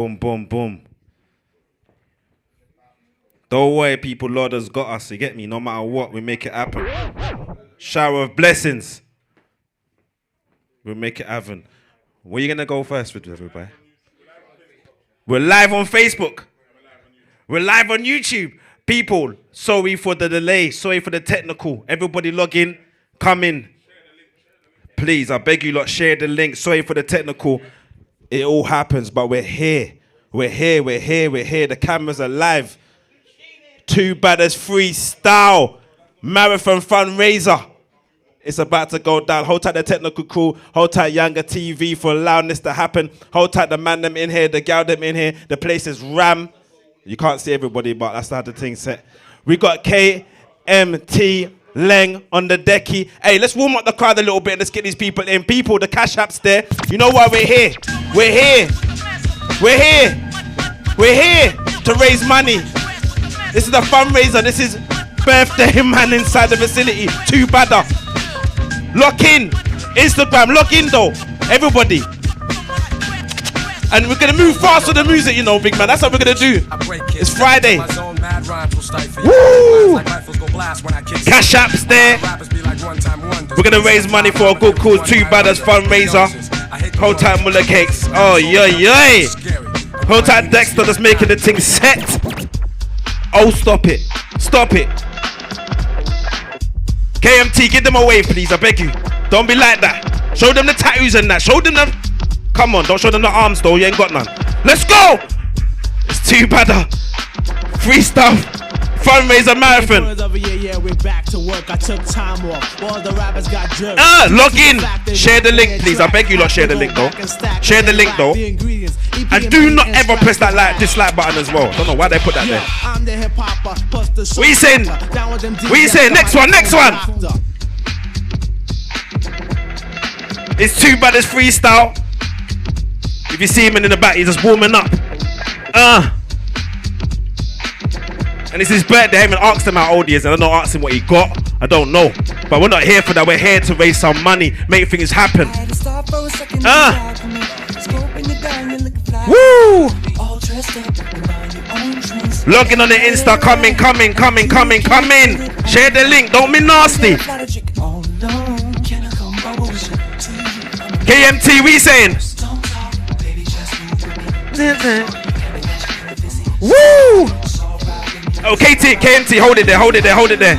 Boom, boom, boom. Don't worry, people. Lord has got us. You get me? No matter what, we make it happen. Shower of blessings. We'll make it happen. Where are you going to go first with everybody? We're live on Facebook. We're live on YouTube. People, sorry for the delay. Sorry for the technical. Everybody log in. Come in. Please, I beg you lot, share the link. Sorry for the technical. It all happens, but we're here. We're here. The cameras are live. Too Bad as Freestyle. Marathon Fundraiser. It's about to go down. Hold tight the technical crew. Hold tight Younger TV for allowing this to happen. Hold tight the man them in here, the gal them in here. The place is ram. You can't see everybody, but that's how the thing's set. We got KMT Leng on the decky. Hey, let's warm up the crowd a little bit. Let's get these people in. People, the cash app's there. You know why we're here? We're here. We're here. We're here to raise money. This is the fundraiser. This is birthday man inside the facility. Too Badda. Lock in. Instagram, lock in though. Everybody. And we're going to move fast with the music, you know, big man. That's what we're going to do. It's Friday. Woo! Cash apps there. We're going to raise money for a good cause. Too Bad as Fundraiser. Hold tight Muller Cakes. Oh, yeah. Hold tight Dexter that's making the thing set. Oh, stop it. Stop it. KMT, give them away, please. I beg you. Don't be like that. Show them the tattoos and that. Show them the... Come on, don't show them the arms though. You ain't got none. Let's go. It's Too Badda. Freestyle. Fundraiser marathon. We're back to work. I took time off. All the rappers got jerked. Log in. Share the link, please. I beg you lot, share the link though. Share the link though. And do not ever press that dislike button as well. Don't know why they put that there. What you saying? What you saying? Next one. It's Too Bad as Freestyle. If you see him in the back, he's just warming up. And it's his birthday. I haven't asked him how old he is, and I don't ask him what he got. I don't know. But we're not here for that. We're here to raise some money, make things happen. Woo! Logging on the Insta, come in. Share the link, don't be nasty. KMT, we saying? Woo! Oh, KMT, hold it there.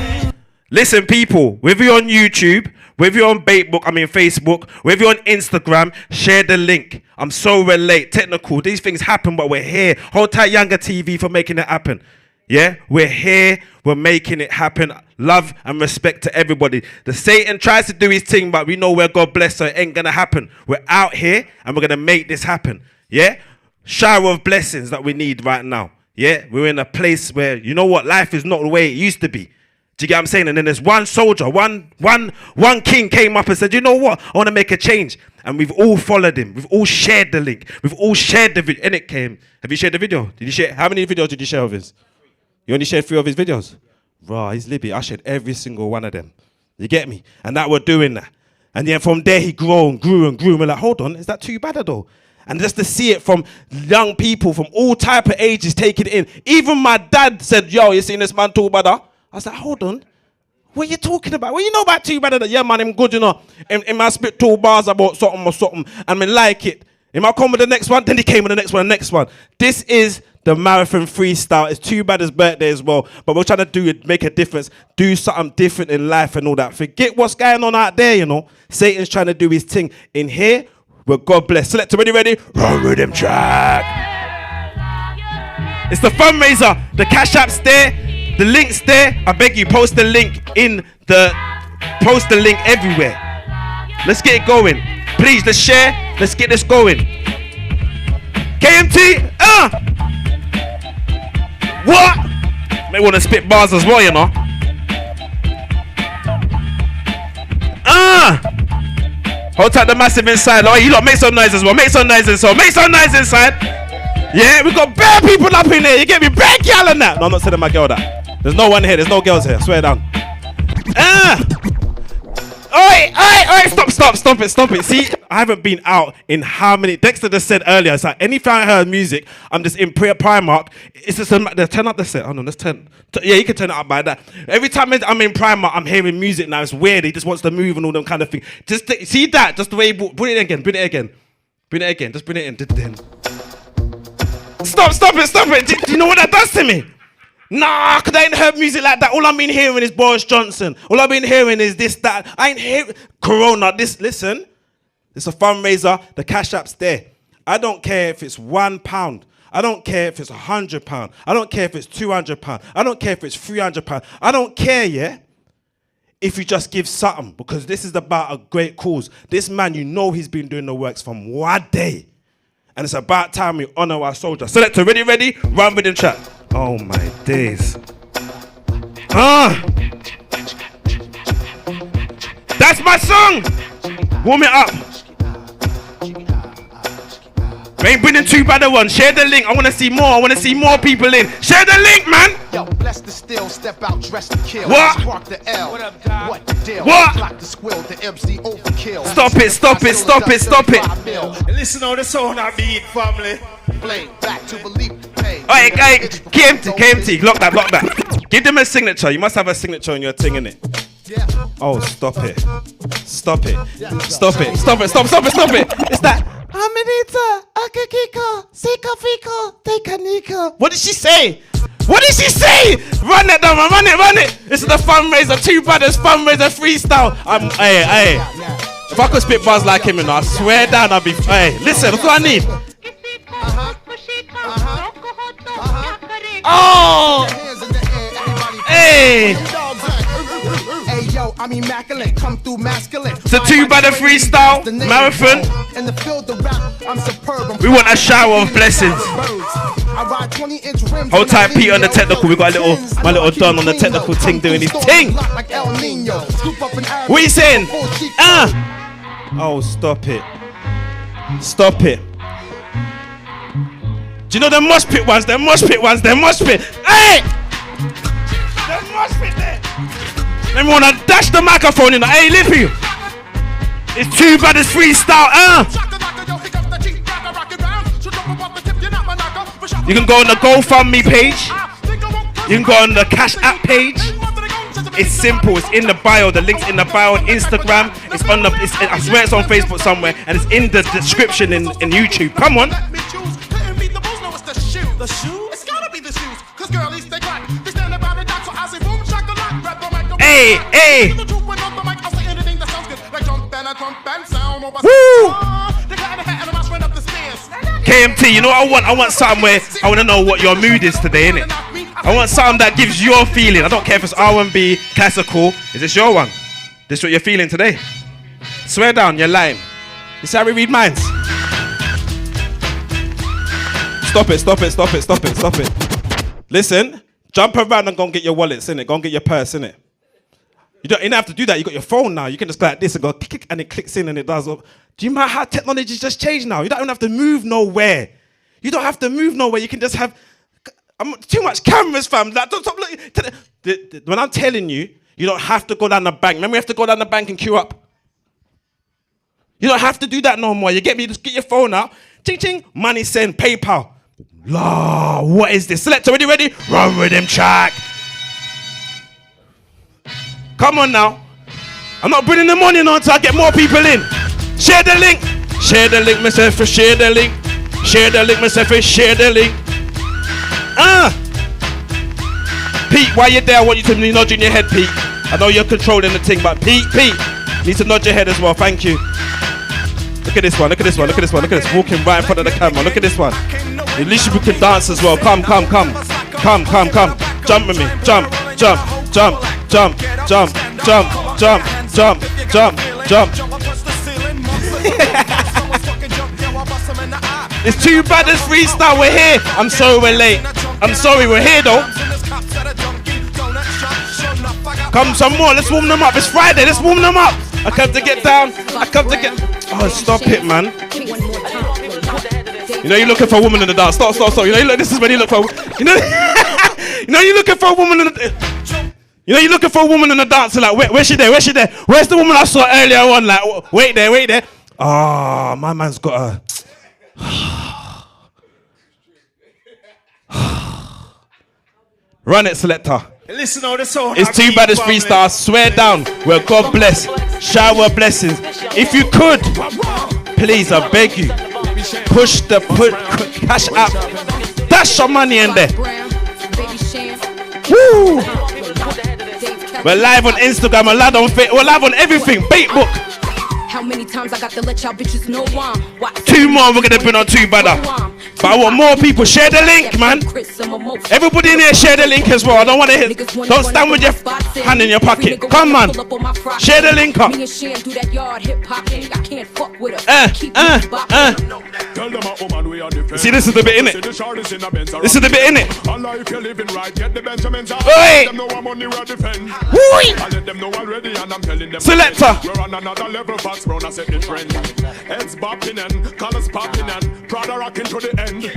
Listen, people, whether you're on YouTube, whether you're on Facebook, whether you're on Instagram, share the link. I'm so relate. Technical, these things happen, but we're here. Hold tight Younger TV for making it happen. Yeah, we're here. We're making it happen. Love and respect to everybody. The Satan tries to do his thing, but we know where God bless, so it ain't gonna happen. We're out here and we're gonna make this happen. Yeah, shower of blessings that we need right now. Yeah, we're in a place where, you know what, life is not the way it used to be. Do you get what I'm saying? And then there's one soldier, one king came up and said, you know what, I want to make a change. And we've all followed him. We've all shared the link. We've all shared the video. And it came. Have you shared the video? Did you share? How many videos did you share of his? You only shared 3 of his videos? Right, he's Libby. I shared every single one of them. You get me? And that we're doing that. And then from there he grew and grew. We're like, hold on, is that Too Badda though? And just to see it from young people from all type of ages taking it in. Even my dad said, yo, you seen this man Too Badda? I was like, hold on. What are you talking about? What you know about Too Badda? Yeah, man, I'm good, you know. In my spit 2 bars about something, and I like it. He might come with the next one, then he came with the next one. This is the Marathon Freestyle. It's Too Badda's birthday as well. But we're trying to do it, make a difference, do something different in life and all that. Forget what's going on out there, you know. Satan's trying to do his thing. In here, we're God bless. Selector, ready? Run rhythm track. It's the fundraiser. The cash app's there. The link's there. I beg you, post the link everywhere. Let's get it going. Please, let's share. Let's get this going. KMT, what? May want to spit bars as well, you know. Hold tight the massive inside. Oh, you lot make some noise as well. Make some noise inside. Yeah, we got bare people up in here. You get me? Bare gal and that. No, I'm not sending my girl that. There's no one here. There's no girls here. Swear down. Oi, stop it. See, I haven't been out in how many? Dexter just said earlier, it's like anytime I heard music, I'm just in Primark. It's just turn up the set. Oh no, let's turn. Yeah, you can turn it up by that. Every time I'm in Primark, I'm hearing music now. It's weird. He just wants to move and all them kind of things. Just see that. Just the way. Bring it again. Bring it again. Bring it again. Just bring it in. Stop it. Do you know what that does to me? Nah, because I ain't heard music like that. All I've been hearing is Boris Johnson. All I've been hearing is this, that. I ain't hearing Corona. Listen, it's a fundraiser. The cash app's there. I don't care if it's £1. I don't care if it's £100. I don't care if it's £200. I don't care if it's £300. I don't care, yeah? If you just give something, because this is about a great cause. This man, you know he's been doing the works from one day. And it's about time we honor our soldiers. Selector, ready? Run with the chat. Oh my days. That's my song. Warm it up. We ain't bringing two better ones. Share the link. I want to see more. I want to see more people in. Share the link, man. Yo, bless the still, step out, dress to kill. What? Spark the L. What up, Dad? What the deal? What? Block the squill, the MC overkill. Stop it. Listen on the sound I beat, family. Blame back to believe the pain. Hey, KMT, lock that. Give them a signature. You must have a signature on your thing, innit? Oh, stop it. Stop it. It's that. Amanita, Akakika, Sika Fika, Tekanika. What did she say? Run it down, man. Run it. This is the fundraiser. Two brothers fundraiser freestyle. Hey. If I could spit bars like him, you know, I swear down, I'll be. Hey, listen, that's what I need. Oh. Hey. Hey yo, I'm immaculate, come through masculine. It's a two-brother freestyle marathon. In the field of rap, I'm superb. We want a shower of blessings. Hold tight, Pete, on the technical. We got my little Don on the technical thing doing his thing. What are you saying? Oh, stop it. Do you know the mosh pit ones? Hey! The mosh pit there. Let me wanna dash the microphone in. Hey, Lippy. It's two brothers freestyle. You can go on the GoFundMe page. You can go on the Cash App page. It's simple. It's in the bio. The link's in the bio on Instagram. It's on the. I swear it's on Facebook somewhere, and it's in the description in YouTube. Come on. The shoes? It's gotta be the shoes. Cause girlies, they clap. They stand about the dock, so I say boom, shakalak. Grab the mic. Hey. The truth when on the mic, I'll say anything that sounds good. Like jump and sound. Woo! They got a hat and a mouse right up the stairs. KMT, you know what I want something where I want to know what your mood is today, innit? I want something that gives your feeling. I don't care if it's R&B, classical. Is this your one? This what you're feeling today? Swear down, you're lying. You see how we read minds? Stop it. Listen, jump around and go and get your wallets, innit? Go and get your purse, innit? You don't have to do that. You got your phone now. You can just go like this and go click, and it clicks in and it does. Do you mind how technology's just changed now? You don't even have to move nowhere. You can just have too much cameras, fam. Like, don't stop looking. When I'm telling you, you don't have to go down the bank. Remember, we have to go down the bank and queue up. You don't have to do that no more. You get me? Just get your phone out. Ching ching. Money send. PayPal. La, what is this? Selector, ready? Run with him, track. Come on now. I'm not bringing the money on until I get more people in. Share the link, myself. Share the link, myself. Share the link. Pete, while you're there, I want you to nod in your head, Pete. I know you're controlling the thing, but Pete, need to nod your head as well. Thank you. Look at this one. Walking right in front of the camera. Look at this one. At least you can dance as well. Come. Jump with me. Jump. It's two brothers freestyle. We're here. I'm sorry we're late. I'm sorry we're here though. Come some more. Let's warm them up. It's Friday. Let's warm them up. I come to get down. Oh, stop it, man. You know you're looking for a woman in the dance. Stop. You know this is when you look for. You know you're looking for a woman in the. You know you're looking for a woman in the dance. Like where's she there? Where's the woman I saw earlier on? Like wait there. Ah, my man's got a... Run it, selector. Listen on the sound. It's too bad it's freestyle. Swear down. Well, God bless. Shower blessings. If you could, please, I beg you, push the cash app. Dash your money in there. Woo! We're live on Instagram. We're live on Facebook. We're live on everything. Baitbook. How many times I got to let y'all bitches know I'm 2 more we're gonna bring on 2 Badda. But I want more people. Share the link, man. Everybody in here, share the link as well. I don't want to hit. Don't stand with your hand in your pocket. Come on. Share the link up. See, this is the bit in it. This is the bit in it. Oi! Selector. Heads bopping and colors popping and Prada rocking to the end.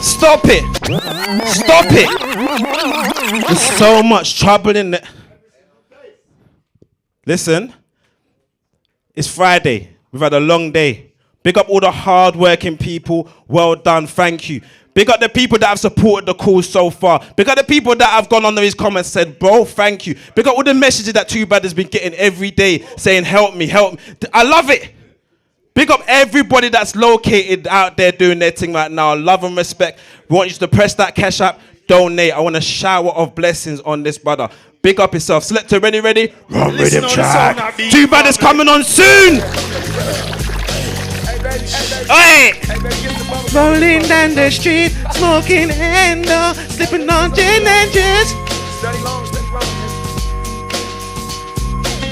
Stop it! Stop it! There's so much trouble in it. Listen, it's Friday. We've had a long day. Big up all the hard-working people. Well done. Thank you. Big up the people that have supported the cause so far. Big up the people that have gone under his comments and said, bro, thank you. Big up all the messages that Too Bad has been getting every day saying, help me, help me. I love it. Big up everybody that's located out there doing their thing right now. Love and respect. We want you to press that cash app, donate. I want a shower of blessings on this brother. Big up yourself. Selector, ready? Run rhythm track. Too Bad is coming on soon. Hey! Rolling down the street, smoking endo, slipping on gin and juice.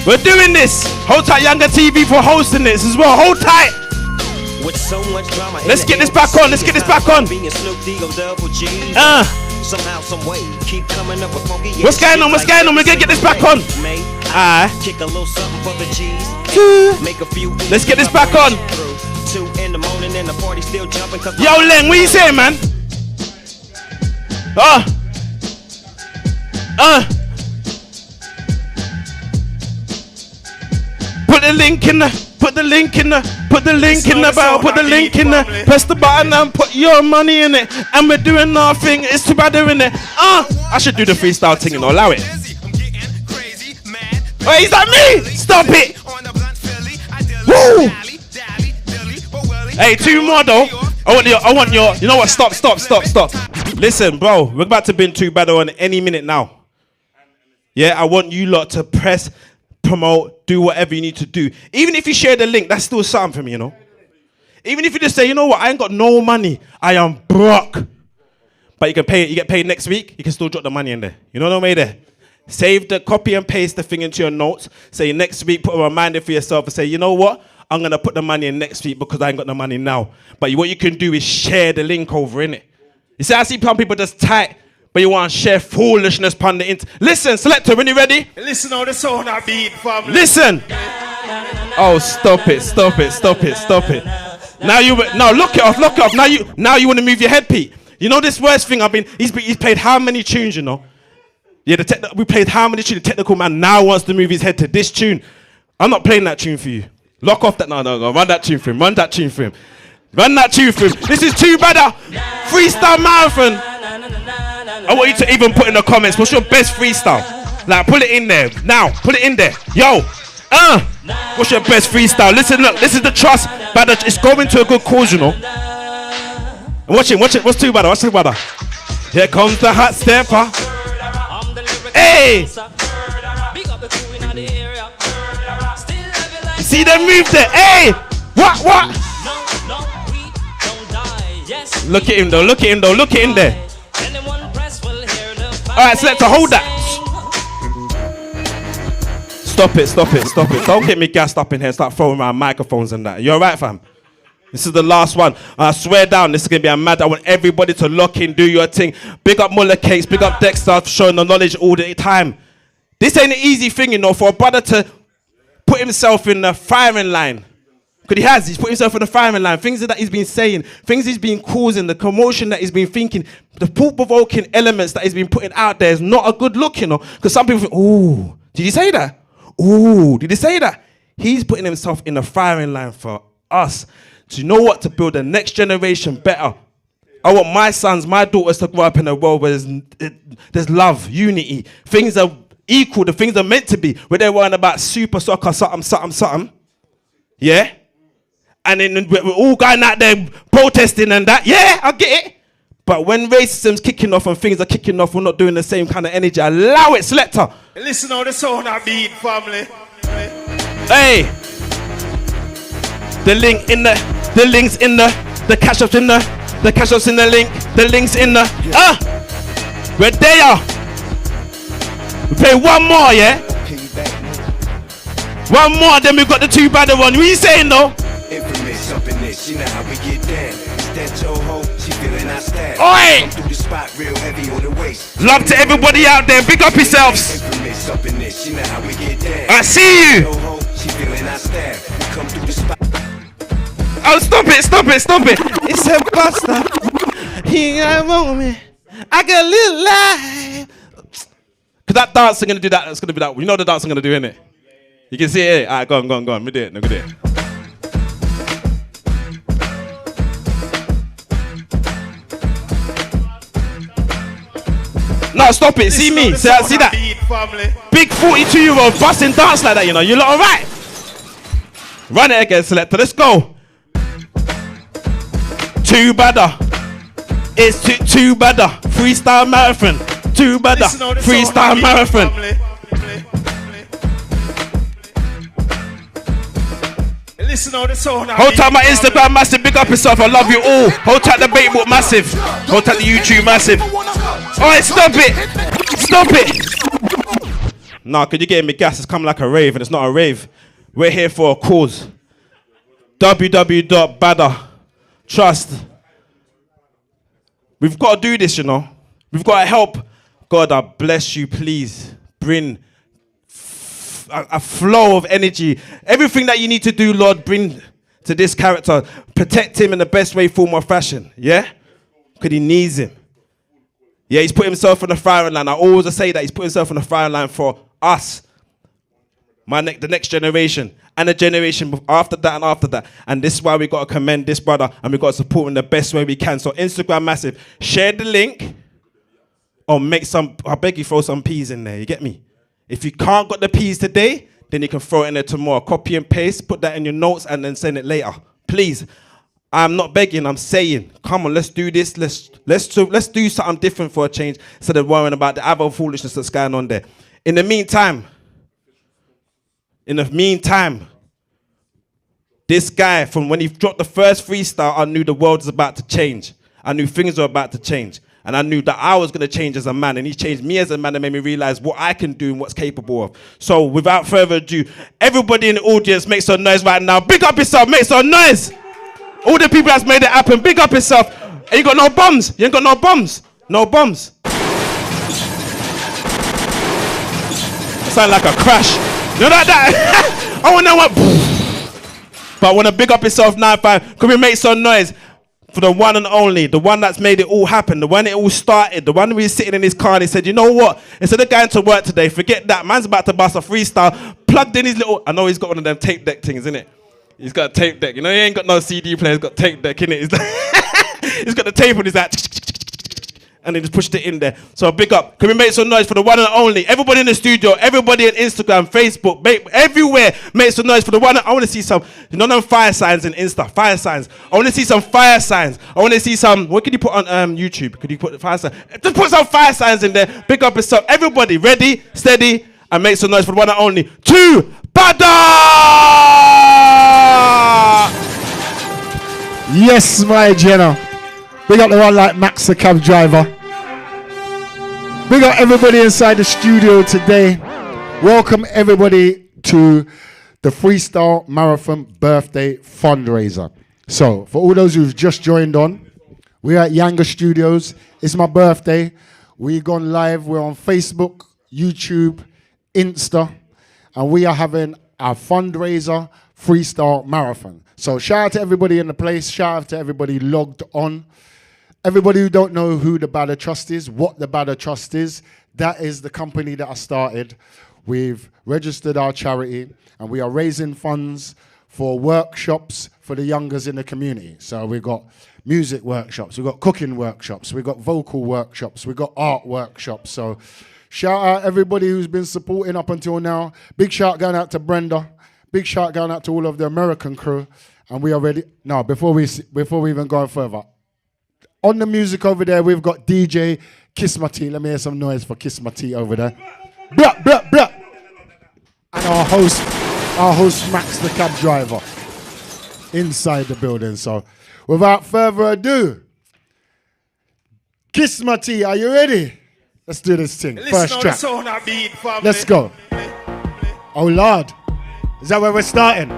We're doing this. Hold tight, Younger TV, for hosting this as well. Hold tight. With so much drama, let's get this back on. Let's get this back on. Somehow, some way, keep coming up with funky. What's going on? What's going on? We're gonna get this back on. Kick a little something for the G's. Make a few. Let's get this back on. 2 in the morning and the party still jumping. Yo, Len, what you saying, man? Put the link in the bell, put the link in the, press the button and put your money in it. And we're doing our thing. It's Too Bad in it. I should do the freestyle thing and allow it. Wait, is that me? Stop it. Woo! Hey, 2 more though. I want your, you know what? Stop. Listen, bro, we're about to bring Too Bad on any minute now. Yeah, I want you lot to press, promote, do whatever you need to do. Even if you share the link, that's still something for me, you know. Even if you just say, you know what, I ain't got no money, I am broke. But you can pay it, you get paid next week, you can still drop the money in there. You know what I mean there? Save the, copy and paste the thing into your notes. Say next week, put a reminder for yourself and say, you know what? I'm going to put the money in next week because I ain't got the money now. But what you can do is share the link over, innit? You see, I see some people just type, but you want to share foolishness upon the internet. Listen, Selector, when you ready? Listen on the sound I beat, family. Listen. Oh, stop it. Now lock it off. Now you want to move your head, Pete. You know this worst thing he's played how many tunes, you know? Yeah, we played how many tunes? The technical man now wants to move his head to this tune. I'm not playing that tune for you. Lock off that. No. Run that tune for him. Run that tune for him. This is Too Badda. Freestyle marathon. I want you to even put in the comments, what's your best freestyle? Like, put it in there. Now, put it in there. Yo. What's your best freestyle? Listen, look. This is the trust. Badda, it's going to a good cause, you know. Watch it. What's Too Badda? Here comes the hot stepper. Hey. See them move there. Hey! What? Look at him though. Look at him there. Alright, Selector, hold that. Stop it. Don't get me gassed up in here and start throwing around microphones and that. You alright, fam? This is the last one. I swear down, this is going to be a mad. I want everybody to lock in, do your thing. Big up Muller Cakes, big up Dexter, showing the knowledge all the time. This ain't an easy thing, you know, for a brother to put himself in the firing line Because he has. He's put himself on the firing line. Things that he's been saying, things he's been causing, the commotion that he's been thinking, the thought-provoking elements that he's been putting out there is not a good look, you know. Because some people think, ooh, did he say that? Ooh, did he say that? He's putting himself in the firing line for us. Do you know what? To build the next generation better. I want my sons, my daughters to grow up in a world where there's love, unity. Things are equal. The things are meant to be. Where they're worrying about super soccer, something. Yeah? And then we're all going out there protesting and that. Yeah, I get it. But when racism's kicking off and things are kicking off, we're not doing the same kind of energy. Allow it, selector. Listen how the sound I beat, family. Hey. The link's in the cash up's in the cash up's in the link's in the, we're there. We play one more, yeah? One more, then we got the two Badda one. What are you saying though? Infamous up in this, you know how we get down. It's that Toho, she feeling our style. Oi! Through the spot real heavy on the waist. Love to everybody out there, big up yourselves. Infamous up in this, you know how we get down. I see you. Toho, she feeling our style. We come through the spot. Oh, stop it. It's a buster. He got a moment. I got a little life. Cause that dance I'm gonna do that. That's gonna be that. You know the dance I'm gonna do, innit? You can see it. Alright, go on. We do it. Look at it. No, stop it. See me. See that? Big 42-year-old busting dance like that, you know. You lot alright? Run it again, selector. Let's go. Two Badda. It's two Badda. Freestyle marathon. Two Badda. Freestyle marathon. Hold tight my Instagram massive. Big up yourself. I love you all. Hold tight the Baitbook massive. Hold tight the YouTube massive. Alright, stop it. Nah, cause you're getting me gas. It's coming like a rave and it's not a rave. We're here for a cause. www.badda. Trust. We've got to do this, you know. We've got to help. God, I bless you, please. Bring a flow of energy. Everything that you need to do, Lord, bring to this character. Protect him in the best way, form, or fashion. Yeah? Because he needs him. Yeah, he's put himself on the firing line. I always say that. He's put himself on the firing line for us. The next generation. And the generation after that. And this is why we got to commend this brother. And we got to support him in the best way we can. So Instagram massive. Share the link. Or I beg you, throw some peas in there. You get me? If you can't got the peas today, then you can throw it in there tomorrow. Copy and paste, put that in your notes, and then send it later. Please. I'm not begging, I'm saying, come on, let's do this. Let's do something different for a change instead of worrying about the other foolishness that's going on there. In the meantime, this guy, from when he dropped the first freestyle, I knew the world was about to change. I knew things were about to change. And I knew that I was going to change as a man. And he changed me as a man and made me realize what I can do and what's capable of. So without further ado, everybody in the audience, make some noise right now. Big up yourself, make some noise. All the people that's made it happen, big up yourself. And you got no bums. You ain't got no bums. No bums. That sound like a crash. You know that? I want to know. But I want to big up yourself now, fam. Can we make some noise for the one and only, the one that's made it all happen, the one it all started, the one who was sitting in his car and he said, you know what? Instead of going to work today, forget that. Man's about to bust a freestyle. Plugged in his little, I know he's got one of them tape deck things, innit? He's got a tape deck. You know, he ain't got no CD player. He's got tape deck, innit? He's got the tape on his hat. And he just pushed it in there. So big up. Can we make some noise for the one and only? Everybody in the studio, everybody on Instagram, Facebook, everywhere, make some noise for the one. I want to see some, you know them fire signs in Insta, fire signs. I want to see some fire signs. I want to see some, what could you put on YouTube? Could you put fire signs? Just put some fire signs in there. Big up yourself. Everybody, ready, steady, and make some noise for the one and only. 2 Badda! Yes, my Jenna. Big up the one like Max, the cab driver. Big up everybody inside the studio today. Welcome everybody to the Freestyle Marathon Birthday Fundraiser. So, for all those who've just joined on, we're at Yanga Studios. It's my birthday. We've gone live. We're on Facebook, YouTube, Insta, and we are having our fundraiser Freestyle Marathon. So shout out to everybody in the place. Shout out to everybody logged on. Everybody who don't know who the Badda Trust is, what the Badda Trust is, that is the company that I started. We've registered our charity and we are raising funds for workshops for the youngers in the community. So we've got music workshops, we've got cooking workshops, we've got vocal workshops, we've got art workshops. So shout out everybody who's been supporting up until now. Big shout going out to Brenda. Big shout going out to all of the American crew. And we are ready. Now, before we even go further, on the music over there, we've got DJ Kiss My Tea. Let me hear some noise for Kiss My Tea over there. Blah, blah, blah. And our host Max, the cab driver, inside the building. So, without further ado, Kiss My Tea, are you ready? Let's do this thing. First track. Let's go. Oh Lord, is that where we're starting?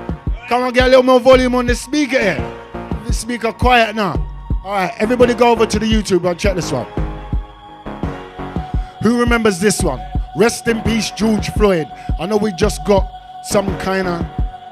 Come on, get a little more volume on the speaker here. The speaker quiet now. All right, everybody go over to the YouTube and check this one. Who remembers this one? Rest in peace, George Floyd. I know we just got some kind of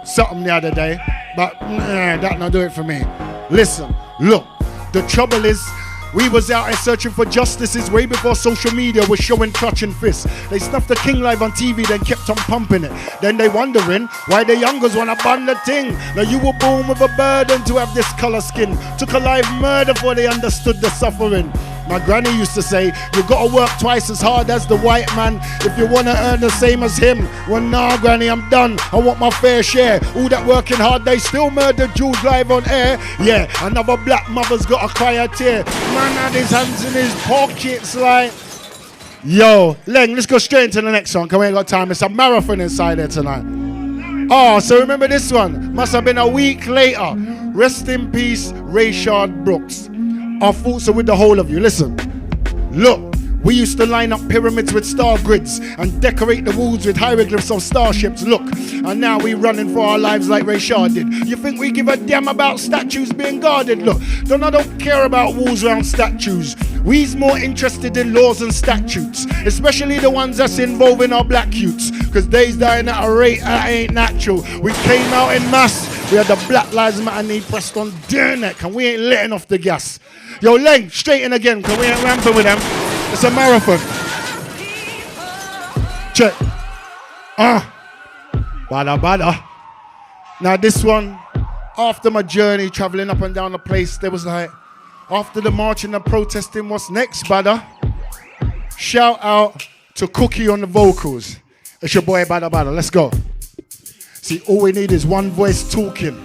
something the other day, but that not do it for me. Listen, look, the trouble is, we was out here searching for justices way before social media was showing clutching fists. They snuffed the king live on TV, then kept on pumping it. Then they wondering why the youngers wanna ban the thing. Now you were born with a burden to have this color skin. Took a live murder before they understood the suffering. My granny used to say, you gotta work twice as hard as the white man if you wanna earn the same as him. Well, nah, granny, I'm done. I want my fair share. All that working hard, they still murdered Jules live on air. Yeah, another black mother's got a cry a tear. Man had his hands in his pockets like... Yo, Leng, let's go straight into the next one, because we ain't got time. It's a marathon inside there tonight. Oh, so remember this one? Must have been a week later. Rest in peace, Rayshard Brooks. Our thoughts are with the whole of you. Listen, look, we used to line up pyramids with star grids and decorate the walls with hieroglyphs of starships. Look, and now we running for our lives like Rayshard did. You think we give a damn about statues being guarded? Look, I don't care about walls around statues. We's more interested in laws and statutes, especially the ones that's involving our black youths, because they's dying at a rate that ain't natural. We came out in mass. We had the Black Lives Matter knee pressed on their neck, and we ain't letting off the gas. Yo, Leng, straight in again, because we ain't ramping with them. It's a marathon. Check. Badda, badda. Now this one, after my journey, traveling up and down the place, there was like, after the marching and protesting, what's next, Badda? Shout out to Cookie on the vocals. It's your boy, Badda, badda. Let's go. See, all we need is one voice talking.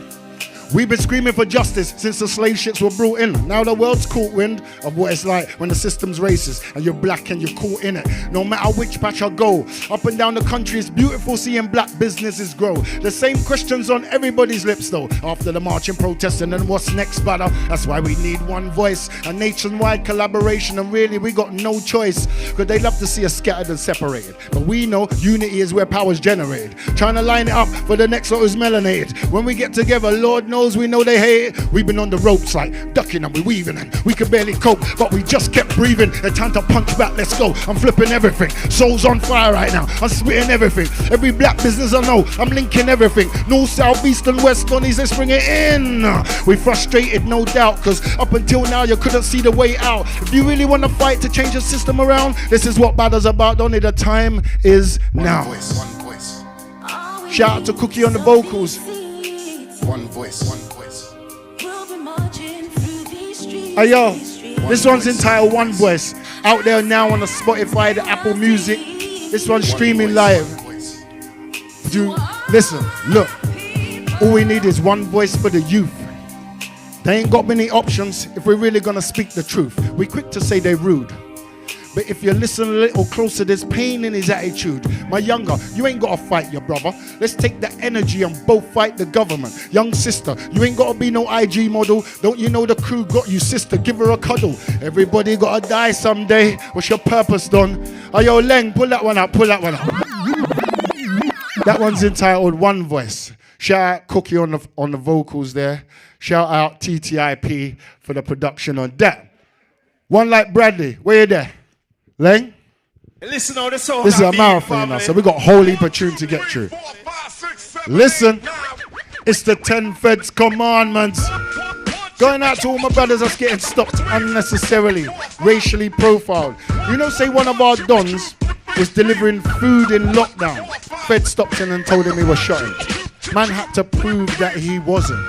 We've been screaming for justice since the slave ships were brought in. Now the world's caught wind of what it's like when the system's racist and you're black and you're caught in it. No matter which patch I go, up and down the country, it's beautiful seeing black businesses grow. The same questions on everybody's lips though. After the marching, protesting, and what's next, Badda? That's why we need one voice, a nationwide collaboration, and really we got no choice, because they love to see us scattered and separated. But we know unity is where power's generated. Trying to line it up for the next lot who's melanated. When we get together, Lord knows we know they hate it. We've been on the ropes like ducking and we weaving, and we could barely cope, but we just kept breathing. It's time to punch back, let's go. I'm flipping everything. Soul's on fire right now. I'm spitting everything. Every black business I know, I'm linking everything. North, south, east and west, Donnies, let's bring it in. We frustrated, no doubt, because up until now you couldn't see the way out. If you really want to fight to change the system around, this is what Badda's about, Donnie. The time is now. One voice. Shout out to Cookie on the vocals. One voice. Hey yo, this one's entitled One Voice. Out there now on the Spotify, the Apple Music. This one's streaming live. Listen, look. All we need is one voice for the youth. They ain't got many options if we're really gonna speak the truth. We quick to say they're rude, but if you listen a little closer, there's pain in his attitude. My younger, you ain't gotta fight your brother. Let's take the energy and both fight the government. Young sister, you ain't gotta be no IG model. Don't you know the crew got you, sister? Give her a cuddle. Everybody gotta die someday. What's your purpose done? Oh, yo, Leng, pull that one up, pull that one up. That one's entitled One Voice. Shout out Cookie on the vocals there. Shout out TTIP for the production on that. One like Bradley, where you there? Leng? Listen, now, this is a marathon now, so we got a whole heap of tune to get through. Listen. It's the 10 Feds commandments. Going out to all my brothers that's getting stopped unnecessarily, racially profiled. You know, say one of our dons was delivering food in lockdown. Fed stopped him and told him he was shotting. Man had to prove that he wasn't.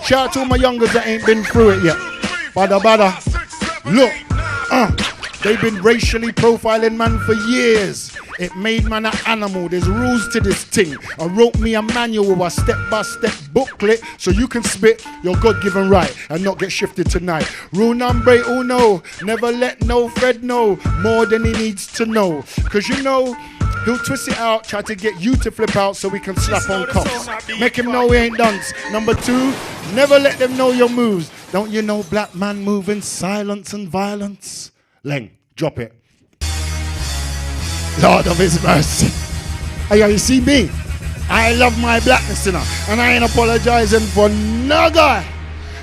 Shout out to all my youngers that ain't been through it yet. Badda. Look, they've been racially profiling man for years. It made man an animal. There's rules to this thing. I wrote me a manual with a step-by-step booklet so you can spit your God-given right and not get shifted tonight. Rule number uno, never let no Fred know more than he needs to know. Because you know, he'll twist it out, try to get you to flip out so we can slap on cuffs. Make him know he ain't done. Number two, never let them know your moves. Don't you know black man move in silence and violence? Leng, drop it. Lord of his mercy. Hey, yo, you see me? I love my blackness, you know, and I ain't apologizing for no guy.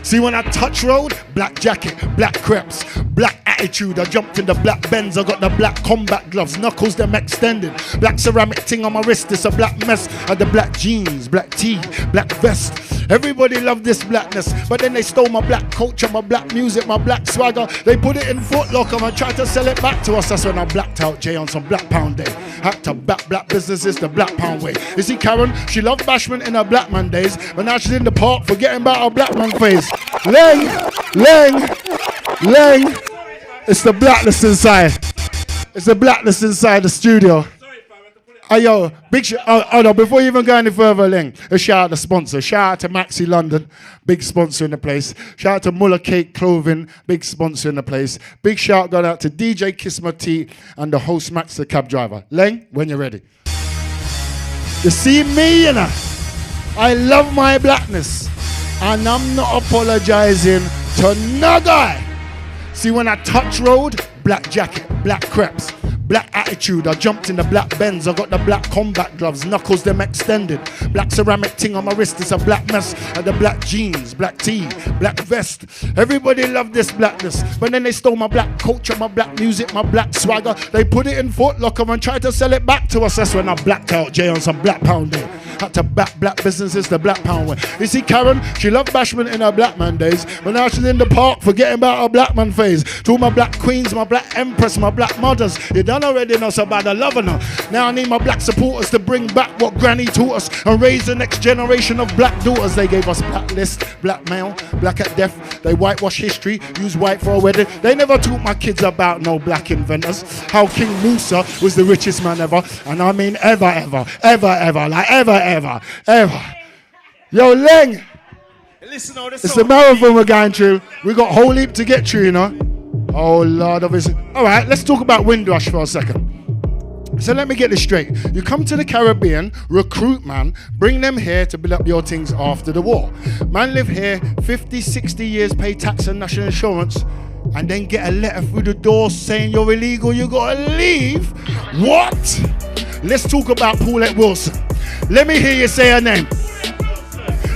See, when I touch road, black jacket, black crepes, black attitude. I jumped in the black Benz, I got the black combat gloves, knuckles them extended. Black ceramic thing on my wrist, it's a black mess. I had the black jeans, black tee, black vest. Everybody loved this blackness, but then they stole my black culture, my black music, my black swagger. They put it in Foot Locker and tried to sell it back to us. That's when I blacked out Jay on some Black Pound Day. Had to back black businesses the Black Pound way. You see Karen, she loved bashment in her black man days, but now she's in the park forgetting about her black man phase. Leng. It's the blackness inside. It's the blackness inside the studio. Hey yo, big no, before you even go any further, Leng, a shout out to sponsor. Shout out to Maxi London, big sponsor in the place. Shout out to Muller Cake Clothing, big sponsor in the place. Big shout out to DJ Kiss My Tea and the host Max the cab driver. Leng, when you're ready. You see me, you know, I love my blackness and I'm not apologizing to no guy. See, when I touch road, black jacket, black crepes, black attitude. I jumped in the black Benz, I got the black combat gloves, knuckles them extended. Black ceramic thing on my wrist, it's a black mess. I had the black jeans, black tee, black vest. Everybody loved this blackness, but then they stole my black culture, my black music, my black swagger. They put it in Foot Locker and tried to sell it back to us. That's when I blacked out Jay on some Black Pound Day. Had to back black businesses the Black Pound way. You see Karen, she loved bashment in her black man days, but now she's in the park forgetting about her black man phase. To all my black queens, my black empress, my black mothers, you done already know so bad I loving her. Now I need my black supporters to bring back what granny taught us and raise the next generation of black daughters. They gave us black list, black male, black at death. They whitewash history, use white for a wedding. They never taught my kids about no black inventors. How King Musa was the richest man ever, and I mean ever. Yo, Leng, Listen how this it's the marathon we're going through. We got a whole heap to get through, you know. Oh Lord, obviously. All right, let's talk about Windrush for a second. So let me get this straight. You come to the Caribbean, recruit man, bring them here to build up your things after the war. Man live here 50, 60 years, pay tax and national insurance, and then get a letter through the door saying you're illegal, you gotta leave? What? Let's talk about Paulette Wilson. Let me hear you say her name.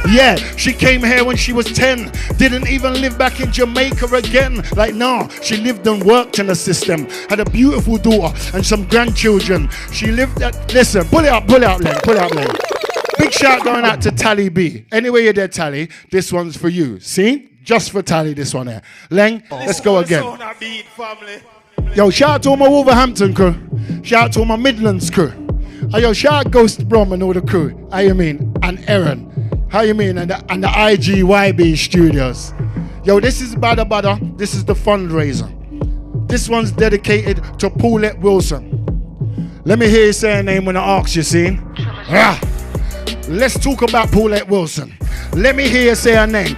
Yeah, she came here when she was 10. Didn't even live back in Jamaica again. Like, no, she lived and worked in the system. Had a beautiful daughter and some grandchildren. She lived at, listen, pull it up, Len. Big shout going out to Tally B. Anyway you're there, Tally, this one's for you. See? Just for Tally, this one here. Leng, let's go again. Yo, shout out to all my Wolverhampton crew. Shout out to all my Midlands crew. Yo, shout out Ghost Brom and all the crew. How you mean? And Aaron. How you mean? And the IGYB studios. Yo, this is Badda. This is the Fundraiser. This one's dedicated to Paulette Wilson. Let me hear you say her name when I ask you, see? Ah. Let's talk about Paulette Wilson. Let me hear you say her name.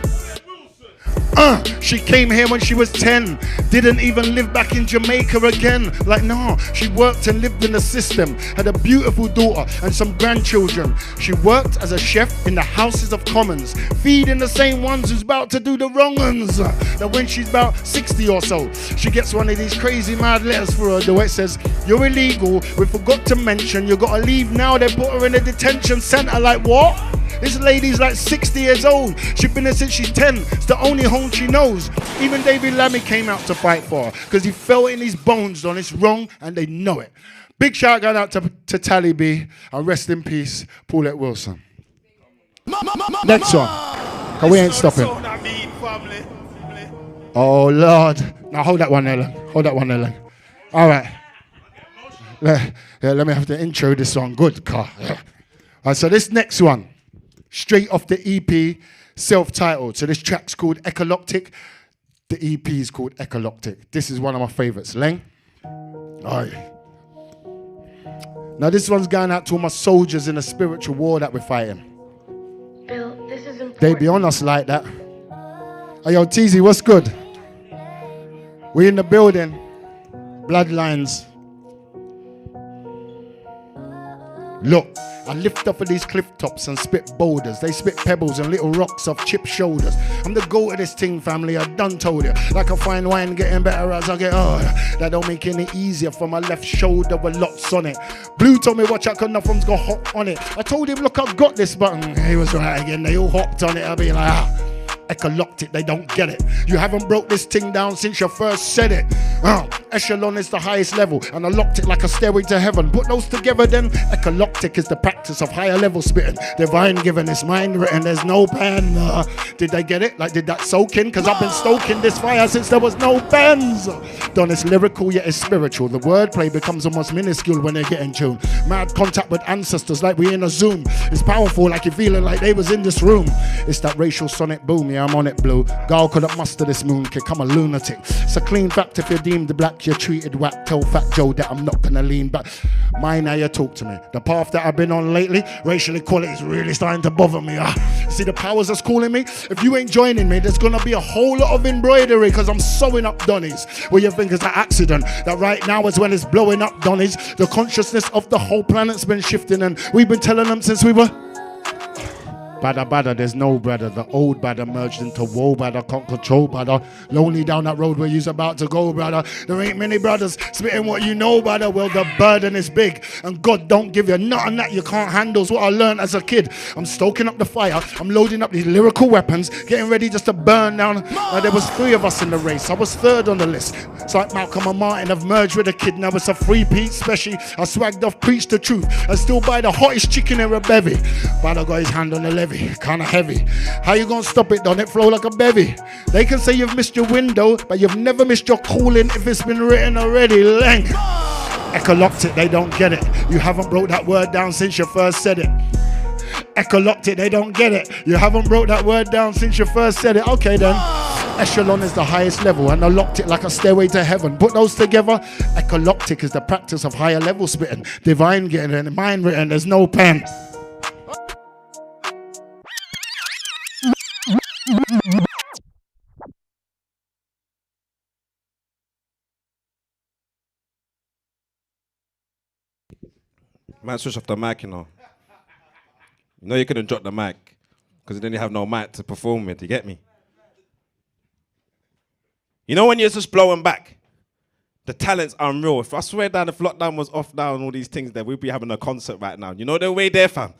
She came here when she was 10. Didn't even live back in Jamaica again. Like, no, she worked and lived in the system. Had a beautiful daughter and some grandchildren. She worked as a chef in the Houses of Commons, feeding the same ones who's about to do the wrong ones. Now when she's about 60 or so, she gets one of these crazy mad letters for her, the way it says, you're illegal, we forgot to mention, you gotta leave now. They put her in a detention center. Like, what? This lady's like 60 years old. She's been there since she's 10. It's the only home she knows. Even David Lammy came out to fight for her because he felt in his bones on it's wrong and they know it. Big shout out to Tally B and rest in peace, Paulette Wilson. Next one. Cause we ain't stopping. Sound I beat, family. Oh Lord. Now hold that one, Ellen. Hold that one, Ellen. All right. Let me have to intro this one. Good car. All right, so this next one, straight off the EP, self-titled. So this track's called Echoloctic. The EP is called Echoloctic. This is one of my favorites. Leng. All right. Now this one's going out to all my soldiers in the spiritual war that we're fighting. Bill, this is important. They be on us like that. Hey, yo, TZ, what's good? We in the building. Bloodlines. Look, I lift up of these cliff tops and spit boulders. They spit pebbles and little rocks off chipped shoulders. I'm the goat of this thing, family, I done told you. Like a fine wine getting better as I get older. That don't make any easier for my left shoulder with lots on it. Blue told me watch out cause nothing's gonna hop on it. I told him look, I've got this button. He was right again, they all hopped on it. I'll be like, Echoloctic, they don't get it. You haven't broke this thing down since you first said it. Echelon is the highest level, and I locked it like a stairway to heaven. Put those together then. Echoloctic is the practice of higher level spitting. Divine given, it's mind written, there's no pen. Did they get it? Like, did that soak in? Cause I've been stoking this fire since there was no pens. Done it's lyrical, yet it's spiritual. The wordplay becomes almost minuscule when they get in tune. Mad contact with ancestors like we in a Zoom. It's powerful like you're feeling like they was in this room. It's that racial sonic boom. Yeah, I'm on it, blue. Girl couldn't muster this moon kick, I'm a lunatic. It's a clean fact if you're deemed black, you're treated whack. Tell Fat Joe that I'm not gonna lean back. Mind how you talk to me. The path that I've been on lately, racial equality is really starting to bother me. See the powers that's calling me? If you ain't joining me, there's gonna be a whole lot of embroidery because I'm sewing up Donnies. What you think is an accident? That right now is when it's blowing up Donnies. The consciousness of the whole planet's been shifting and we've been telling them since we were Badda, there's no brother. The old Badda merged into woe Badda, can't control Badda. Lonely down that road where you's about to go, brother. There ain't many brothers spitting what you know, brother. Well, the burden is big, and God don't give you nothing that you can't handle. Is what I learned as a kid. I'm stoking up the fire. I'm loading up these lyrical weapons, getting ready just to burn down. There was 3 of us in the race. I was 3rd on the list. It's like Malcolm and Martin have merged with a kid. Now it's a 3-peat special. I swagged off, preached the truth. I still buy the hottest chicken in a bevy. Badda got his hand on the levy. Kinda heavy. How you gonna stop it? Don't it flow like a bevy? They can say you've missed your window, but you've never missed your calling if it's been written already. Leng. Echoloctic, they don't get it. You haven't broke that word down since you first said it. Echoloctic, they don't get it. You haven't broke that word down since you first said it. Okay then. Echelon is the highest level, and I locked it like a stairway to heaven. Put those together. Echoloctic is the practice of higher level spitting. Divine getting and mind written, there's no pen. Man, switch off the mic, you know. You know you couldn't drop the mic because then you have no mic to perform with. You get me? You know when you're just blowing back, the talent's unreal. If I swear down, if lockdown was off now and all these things, then we'd be having a concert right now. You know the way there, fam.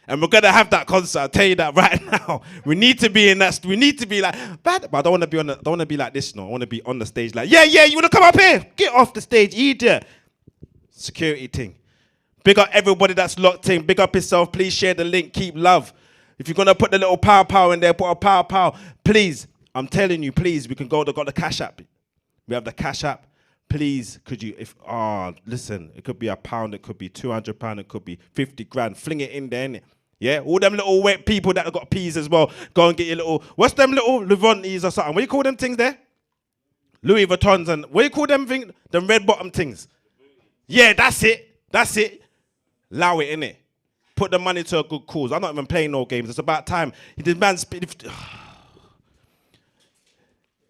And we're gonna have that concert. I'll tell you that right now. We need to be in that. We need to be like bad, but I don't want to be on. Don't want to be like this. No, I want to be on the stage. Like yeah. You wanna come up here? Get off the stage, idiot. Security thing. Big up everybody that's locked in. Big up yourself. Please share the link. Keep love. If you're gonna put the little pow in there, put a pow. Please, I'm telling you, please. We can go. They've got the Cash App. We have the Cash App. Please, could you? Listen. It could be £1. It could be £200. It could be 50 grand. Fling it in there, innit? Yeah, all them little wet people that have got peas as well. Go and get your little. What's them little Levantes or something? What do you call them things there? Louis Vuittons and what do you call them things? Them red bottom things. Yeah, that's it. Allow it, innit? Put the money to a good cause. I'm not even playing no games. It's about time. This man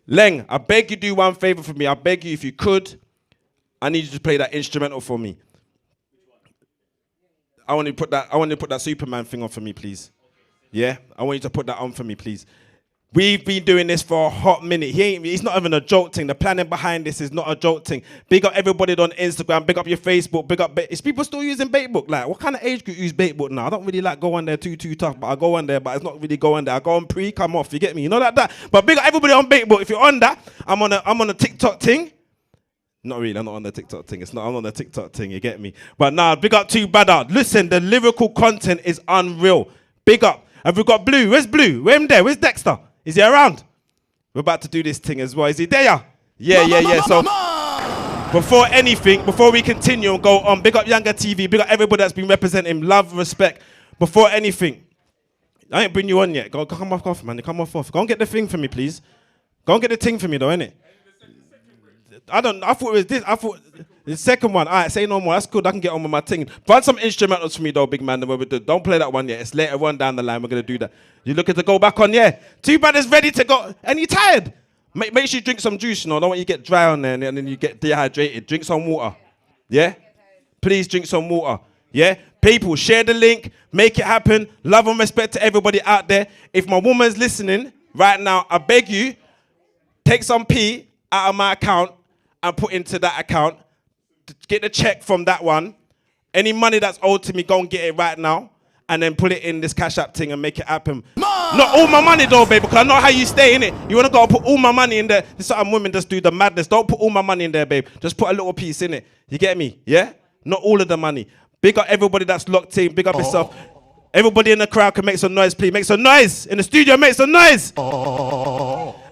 Leng, I beg you do one favor for me. I beg you if you could. I need you to play that instrumental for me. I want you to put that Superman thing on for me, please. Yeah? I want you to put that on for me, please. We've been doing this for a hot minute. It's not even a joke thing. The planning behind this is not a joke thing. Big up everybody on Instagram. Big up your Facebook. Big up. Is people still using Baitbook? Like, what kind of age group use Baitbook now? I don't really like go on there too tough, but I go on there, but it's not really go on there. I go on pre, come off. You get me? You know like that. But big up everybody on Baitbook. If you're on that, I'm on a TikTok thing. Not really, I'm not on the TikTok thing. I'm on the TikTok thing, you get me? But nah, big up to Badda. Listen, the lyrical content is unreal. Big up. Have we got Blue? Where's Blue? Where him there? Where's Dexter? Is he around? We're about to do this thing as well. Is he there? Yeah. So before anything, before we continue and go on, big up Younger TV, big up everybody that's been representing, love, respect. Before anything, I ain't bring you on yet. Go come off, man. Come off. Go and get the thing for me, please. Go and get the thing for me, though, innit? I thought it was this. I thought the second one. All right, say no more. That's good. I can get on with my thing. Find some instrumentals for me, though, big man. Don't play that one yet. It's later on down the line. We're gonna do that. You looking to go back on? Yeah. Two brothers ready to go. And you tired? Make sure you drink some juice. Don't want you get dry on there and then you get dehydrated. Drink some water. Yeah. Please drink some water. Yeah. People, share the link. Make it happen. Love and respect to everybody out there. If my woman's listening right now, I beg you, take some P out of my account and put into that account. Get the check from that one. Any money that's owed to me, go and get it right now. And then put it in this Cash App thing and make it happen. Not all my money though, babe, because I know how you stay in it. You want to go put all my money in there. This certain women just do the madness. Don't put all my money in there, babe. Just put a little piece in it. You get me? Yeah? Not all of the money. Big up everybody that's locked in. Big up yourself. Everybody in the crowd can make some noise, please. Make some noise. In the studio, make some noise.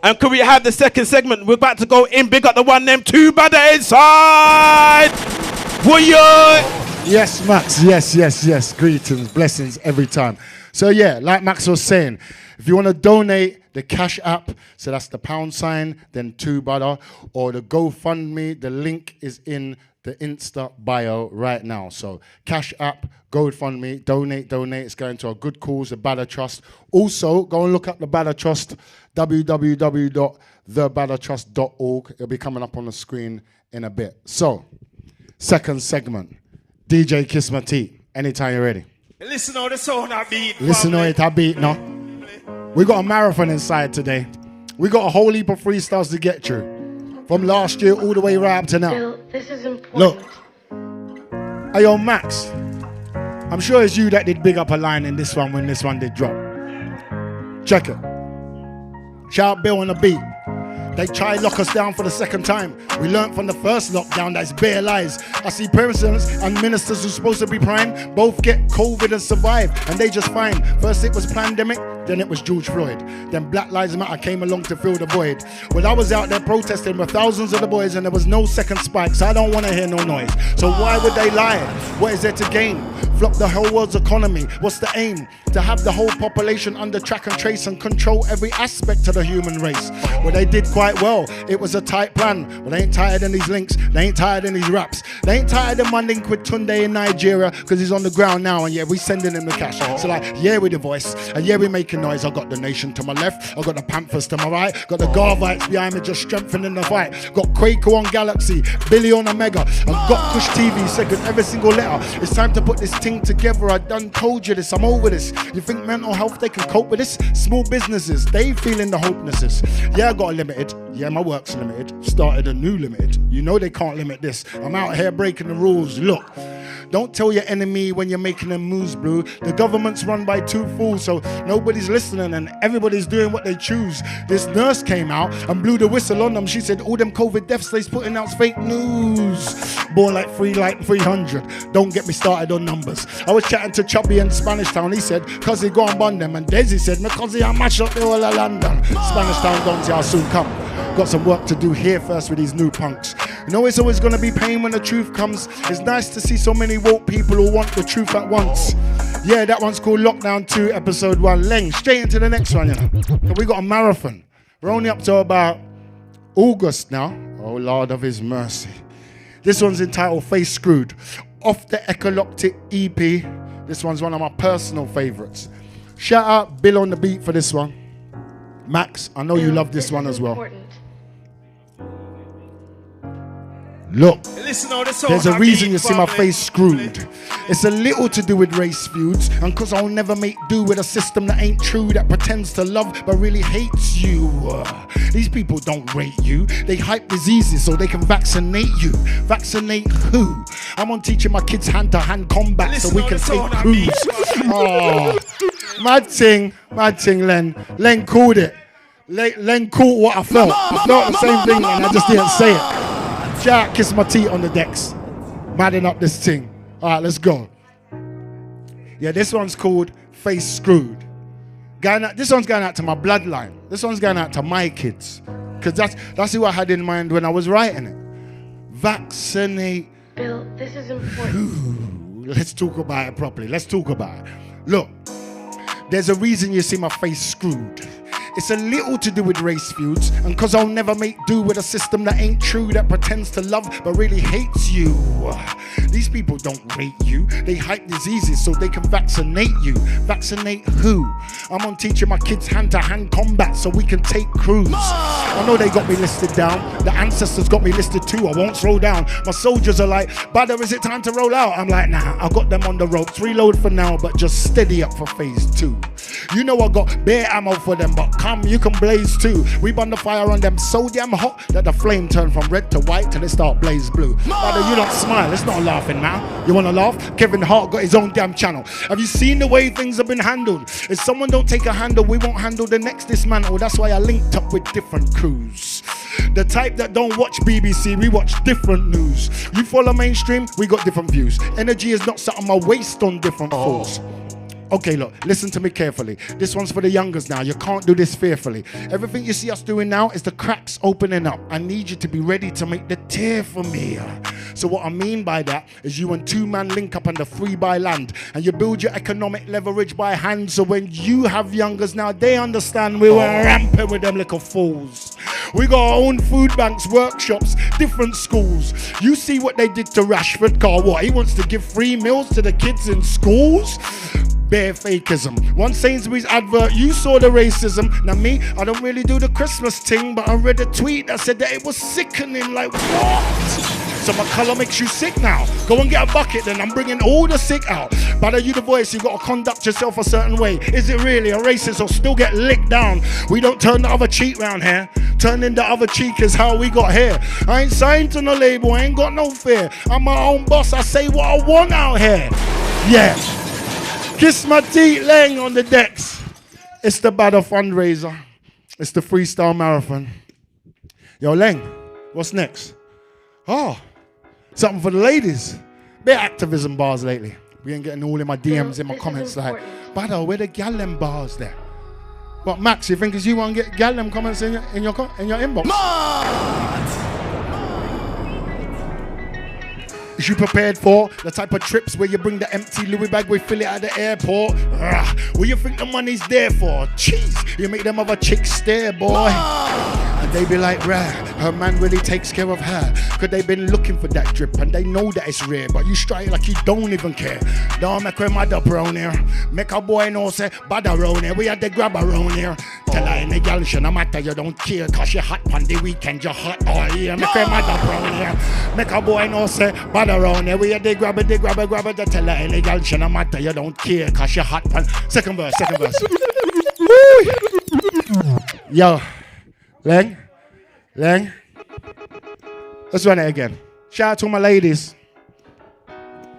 And could we have the second segment? We're about to go in. Big up the one, them two Badda inside. Woo-yo! Yes, Max. Yes. Greetings, blessings every time. So yeah, like Max was saying, if you want to donate the Cash App, so that's the £, then 2 Badda, or the GoFundMe, the link is in the Insta bio right now. So Cash App, GoFundMe, donate. It's going to a good cause, the Badda Trust. Also, go and look up the Badda Trust, www.thebaddatrust.org. It'll be coming up on the screen in a bit. So, second segment, DJ Kiss My Teeth. Anytime you're ready. Listen how the sound I beat. Listen how it I beat, no? We got a marathon inside today. We got a whole heap of freestyles to get through. From last year all the way right up to now. Bill, this is important. Look. Hey, yo, Max. I'm sure it's you that did big up a line in this one when this one did drop. Check it. Shout out Bill on the beat. They try lock us down for the second time. We learned from the first lockdown that's bare lies. I see presidents and ministers who's supposed to be prime both get COVID and survive, and they just fine. First it was pandemic, then it was George Floyd. Then Black Lives Matter came along to fill the void. Well, I was out there protesting with thousands of the boys, and there was no second spike, so I don't want to hear no noise. So why would they lie? What is there to gain? Flop the whole world's economy. What's the aim? To have the whole population under track and trace and control every aspect of the human race. Well, they did quite well. It was a tight plan. But they ain't tired in these links. They ain't tired in these raps. They ain't tired in my link with Tunde in Nigeria, because he's on the ground now, and yeah, we sending him the cash. So like, yeah, we the voice, and yeah, we making noise. I got the nation to my left. I got the Panthers to my right. Got the Garvites behind me just strengthening the fight. Got Quaker on Galaxy, Billy on Omega. I've got Kush TV second every single letter. It's time to put this thing together. I done told you this. I'm over this. You think mental health, they can cope with this? Small businesses, they feeling the hopelessness. Yeah, I got a limited. Yeah, my work's limited. Started a new limited. You know they can't limit this. I'm out here breaking the rules. Look, don't tell your enemy when you're making them moves, bro. The government's run by two fools, so nobody's listening and everybody's doing what they choose. This nurse came out and blew the whistle on them. She said all them COVID deaths they's putting out's fake news. Born like 300. Don't get me started on numbers. I was chatting to Chubby in Spanish Town. He said, cause he go and bun them. And Desi said, because he mash up the whole of London. Spanish Town don't see I'll soon come. Got some work to do here first with these new punks. You know it's always gonna be pain when the truth comes. It's nice to see so many woke people who want the truth at once. Yeah, that one's called Lockdown 2, Episode 1. Leng, straight into the next one, you know. We got a marathon. We're only up to about August now. Oh, Lord of His mercy. This one's entitled Face Screwed. Off the Echoloctic EP. This one's one of my personal favorites. Shout out Bill on the beat for this one. Max, I know you love this one as well. Important. Look, there's a reason you see my face screwed. It's a little to do with race feuds, and cause I'll never make do with a system that ain't true, that pretends to love but really hates you. These people don't rate you. They hype diseases so they can vaccinate you. Vaccinate who? I'm on teaching my kids hand-to-hand combat so we can take crews. Oh, mad thing, Len. Len called it. Len caught what I felt. I felt the same thing and I just didn't say it. Jack, Kiss My Teeth on the decks. Madding up this thing. All right, let's go. Yeah, this one's called Face Screwed. This one's going out to my bloodline. This one's going out to my kids. Because that's who I had in mind when I was writing it. Vaccinate. Bill, this is important. Let's talk about it properly. Let's talk about it. Look, there's a reason you see my face screwed. It's a little to do with race feuds, and cause I'll never make do with a system that ain't true, that pretends to love but really hates you. These people don't rate you, they hype diseases so they can vaccinate you. Vaccinate who? I'm on teaching my kids hand-to-hand combat so we can take crews. I know they got me listed down, the ancestors got me listed too, I won't slow down. My soldiers are like, Badda, is it time to roll out? I'm like, nah, I got them on the ropes, reload for now, but just steady up for phase 2. You know I got bare ammo for them, but come, you can blaze too. We burn the fire on them so damn hot that the flame turn from red to white till it start blaze blue. Badda, you don't smile, it's not laughing now. You wanna laugh? Kevin Hart got his own damn channel. Have you seen the way things have been handled? If someone don't take a handle, we won't handle the next dismantle. That's why I linked up with different crews. The type that don't watch BBC, we watch different news. You follow mainstream, we got different views. Energy is not something I waste on different fools. Okay, look, listen to me carefully. This one's for the youngers now. You can't do this fearfully. Everything you see us doing now is the cracks opening up. I need you to be ready to make the tear for me. So what I mean by that is you and two man link up under free by land, and you build your economic leverage by hand. So when you have youngers now, they understand we were rampant with them little fools. We got our own food banks, workshops, different schools. You see what they did to Rashford Car, what? He wants to give free meals to the kids in schools? Bare fakeism. One Sainsbury's advert, you saw the racism. Now me, I don't really do the Christmas thing, but I read a tweet that said that it was sickening. Like, what? So my colour makes you sick now. Go and get a bucket then, I'm bringing all the sick out. But are you the voice? You got to conduct yourself a certain way. Is it really a racist or still get licked down? We don't turn the other cheek round here. Turning the other cheek is how we got here. I ain't signed to no label, I ain't got no fear. I'm my own boss, I say what I want out here. Yeah. Kiss my teeth laying on the decks. It's the Badda Fundraiser. It's the Freestyle Marathon. Yo, Leng, what's next? Oh, something for the ladies. Bit activism bars lately. We ain't getting all in my DMs, in my comments like, Badda, where the gal them bars there? What, Max, you think you want to get gal them comments in your inbox? Is you prepared for the type of trips where you bring the empty Louis bag, we fill it at the airport? What you think the money's there for? Jeez, you make them other chicks stare, boy. And they be like, rare, her man really takes care of her. Cause they been looking for that drip and they know that it's rare, but you strike like you don't even care. Don't make her mad up around here. Make a boy know say, Badda around here. We had the grab around here. Tell her any girl, she no matter, you don't care. Cause you hot on the weekend, you hot all year. Make her mad up around here. Make a boy know say, Badda around here. We had the grab it. Tell her any girl, she no matter, you don't care. Cause you hot on. Second verse. Yo. Leng. Let's run it again. Shout out to all my ladies.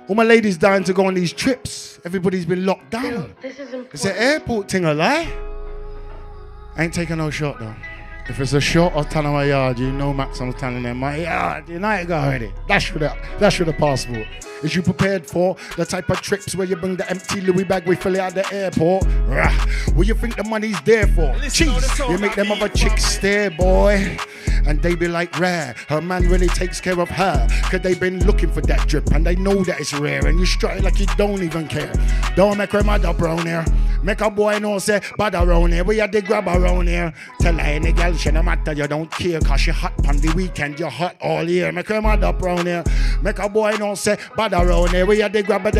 All my ladies dying to go on these trips. Everybody's been locked down. This is important. It's an airport thing, a lie? I ain't taking no shot though. If it's a shot or tan on my yard, you know Max, I'm standing in my yard. You know it go already. That's for the passport. Is you prepared for the type of trips where you bring the empty Louis bag, we fill it at the airport? What you think the money's there for? Cheese, you make them other chicks stare, boy. And they be like, rare, her man really takes care of her. Cause they been looking for that drip and they know that it's rare. And you strike like you don't even care. Don't make her mad up around here. Make a boy know say, Badda around here. We had the grab around here. Tell her any girl, she no matter, you don't care. Cause she hot on the weekend, you hot all year. Make her mad up around here. Make a boy know say, Badda around here. We had the grab it.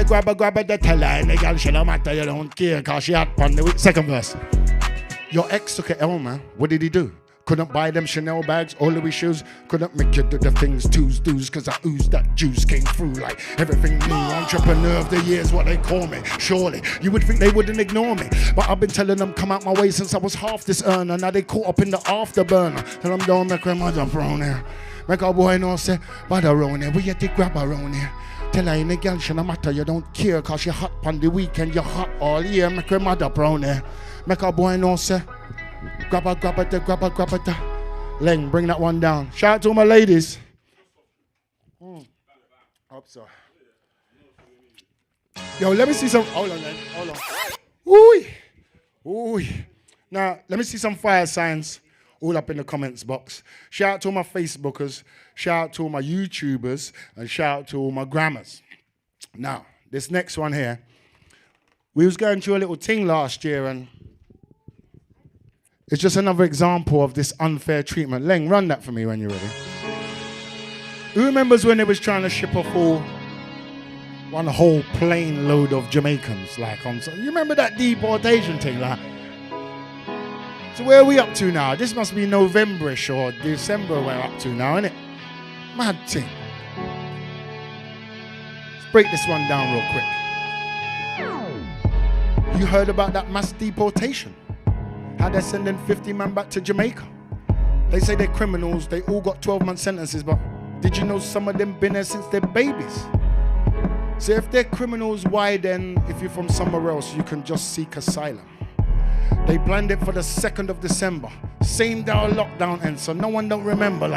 Tell her any girl, she no matter, you don't care. Cause she hot on the weekend. Second verse. Your ex took an L, man. What did he do? Couldn't buy them Chanel bags or Louis shoes. Couldn't make you do the things twos do's. Cause I ooze that juice came through like everything new. Entrepreneur of the year is what they call me. Surely you would think they wouldn't ignore me, but I've been telling them come out my way since I was half this earner. Now they caught up in the afterburner. Tell them don't make them mother around here. Make a boy know say, Badda around here. We had to grab around here. Tell her any girl she no matter, you don't care. Cause you hot on the weekend, you hot all year. Make her mad up around here. Make a boy know say, grab it. Leng, bring that one down. Shout out to all my ladies. Hope so. Yo, let me see some. Hold on, Leng. Hold on. Woo! Ooh. Now, let me see some fire signs all up in the comments box. Shout out to all my Facebookers, shout out to all my YouTubers, and shout out to all my grammars. Now, this next one here, we was going through a little thing last year, and it's just another example of this unfair treatment. Leng, run that for me when you're ready. Who remembers when they was trying to ship off one whole plane load of Jamaicans? You remember that deportation thing? So where are we up to now? This must be November-ish or December we're up to now, isn't it? Mad thing. Let's break this one down real quick. You heard about that mass deportation? How they're sending 50 men back to Jamaica? They say they're criminals, they all got 12-month sentences, but did you know some of them been there since they're babies? So if they're criminals, why then, if you're from somewhere else, you can just seek asylum? They planned it for the 2nd of December. Same day our lockdown ends, so no one don't remember,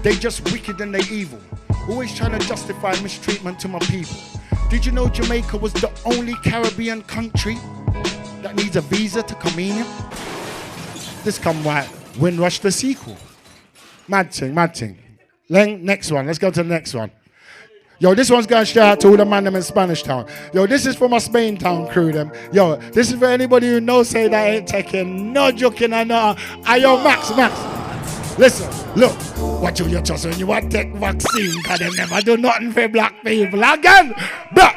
they just wicked and they evil. Always trying to justify mistreatment to my people. Did you know Jamaica was the only Caribbean country that needs a visa to come in here? This come right, Windrush the sequel. Mad thing. Leng, next one, let's go to the next one. Yo, this one's going to shout out to all the man them in Spanish Town. Yo, this is for my Spain Town crew them. Yo, this is for anybody who knows say that ain't taking no joking and no. Yo, Max. Listen, look. What you just when you want to take vaccine, because they never do nothing for black people. Again, black.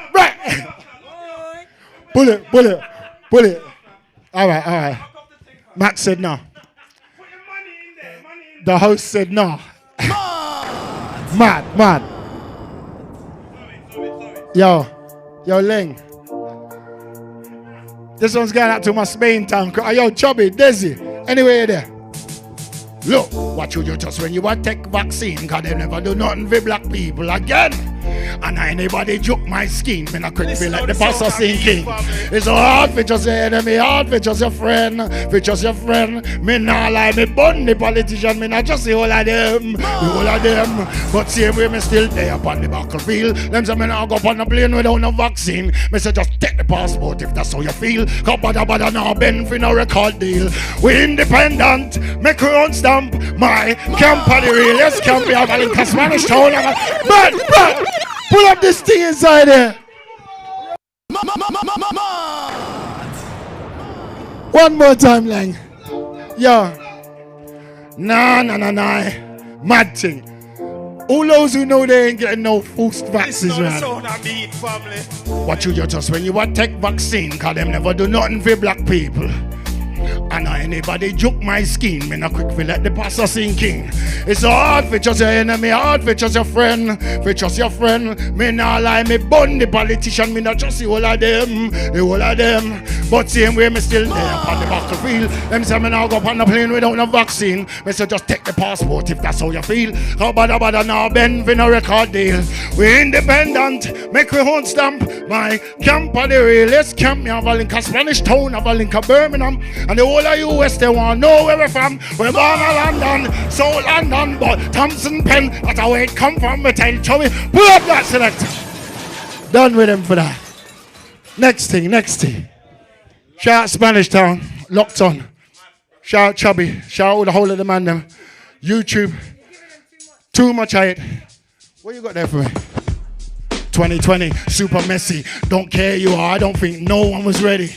Pull it. All right. Max said no. The host said no. Mad. Yo, Leng. This one's going out to my Spain Town crew. Yo, Chubby, Desi. Anyway, there. Look, what you just when you want to take vaccine, because they never do nothing for black people again. And anybody joke my scheme, me not quick feel like the pastor sinking. It's so hard for just your enemy, hard for just your friend, Me not lie, me bun the politician, me not just the whole of them. But same way me still there upon the battlefield. Them say me not go up on the plane without no vaccine. Me say just take the passport if that's how you feel. Cause bada now bend for no record deal. We independent, make our own stamp. My camp on the real, yes, camp we have in Spanish Town. But pull up this thing inside there. One more time, Lang. Yo. Nah. Mad thing. All those who know they ain't getting no forced vaccines, man. What you just when you want to take vaccine, cause them never do nothing for black people. And anybody joke my scheme, me not quick feel like the pastor sinking. It's so hard for just your enemy, hard for just your friend, Me not lie, me bun the politician, me not just the whole of them. But same way me still there upon the battlefield. Them say me now go up on the plane without no vaccine. Me say just take the passport if that's how you feel. How bada now bend for no record deal. We independent, make we own stamp. My camp on the real, let's camp me have a link a Spanish Town, have a link a Birmingham. And the whole of US, they want to know where we're from. We're born in London, so London, but Thompson Pen, that's where it come from. We tell Chubby, pull up that selector. Done with him for that. Next thing. Shout out Spanish Town, locked on. Shout out Chubby, shout out the whole of the man them. YouTube, too much of it. What you got there for me? 2020, super messy. Don't care you are, I don't think no one was ready.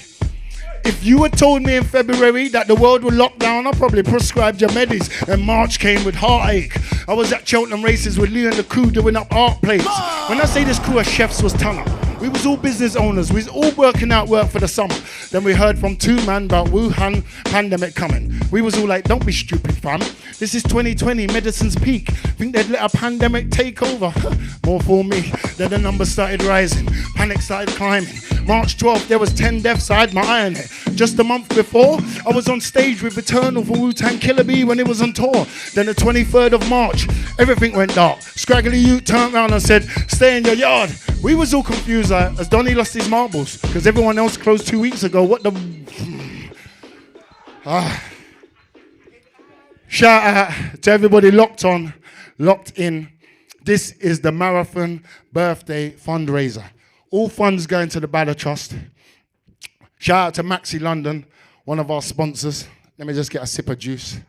If you had told me in February that the world would lock down, I'd probably prescribed your medis. And March came with heartache. I was at Cheltenham races with Lee and the crew doing up art plates. When I say this crew of chefs was tongue up, we was all business owners. We was all working out work for the summer. Then we heard from 2 man about Wuhan pandemic coming. We was all like, don't be stupid, fam. This is 2020, medicine's peak. Think they'd let a pandemic take over? More for me. Then the numbers started rising. Panic started climbing. March 12th, there was 10 deaths. I had my eye on it. Just a month before, I was on stage with Eternal for Wu-Tang Killer Bee when it was on tour. Then the 23rd of March, everything went dark. Scraggly youth turned around and said, stay in your yard. We was all confused as Donnie lost his marbles because everyone else closed 2 weeks ago. What the... Shout out to everybody locked in. This is the Marathon Birthday Fundraiser. All funds going to the Badda Trust. Shout out to Maxi London, one of our sponsors. Let me just get a sip of juice.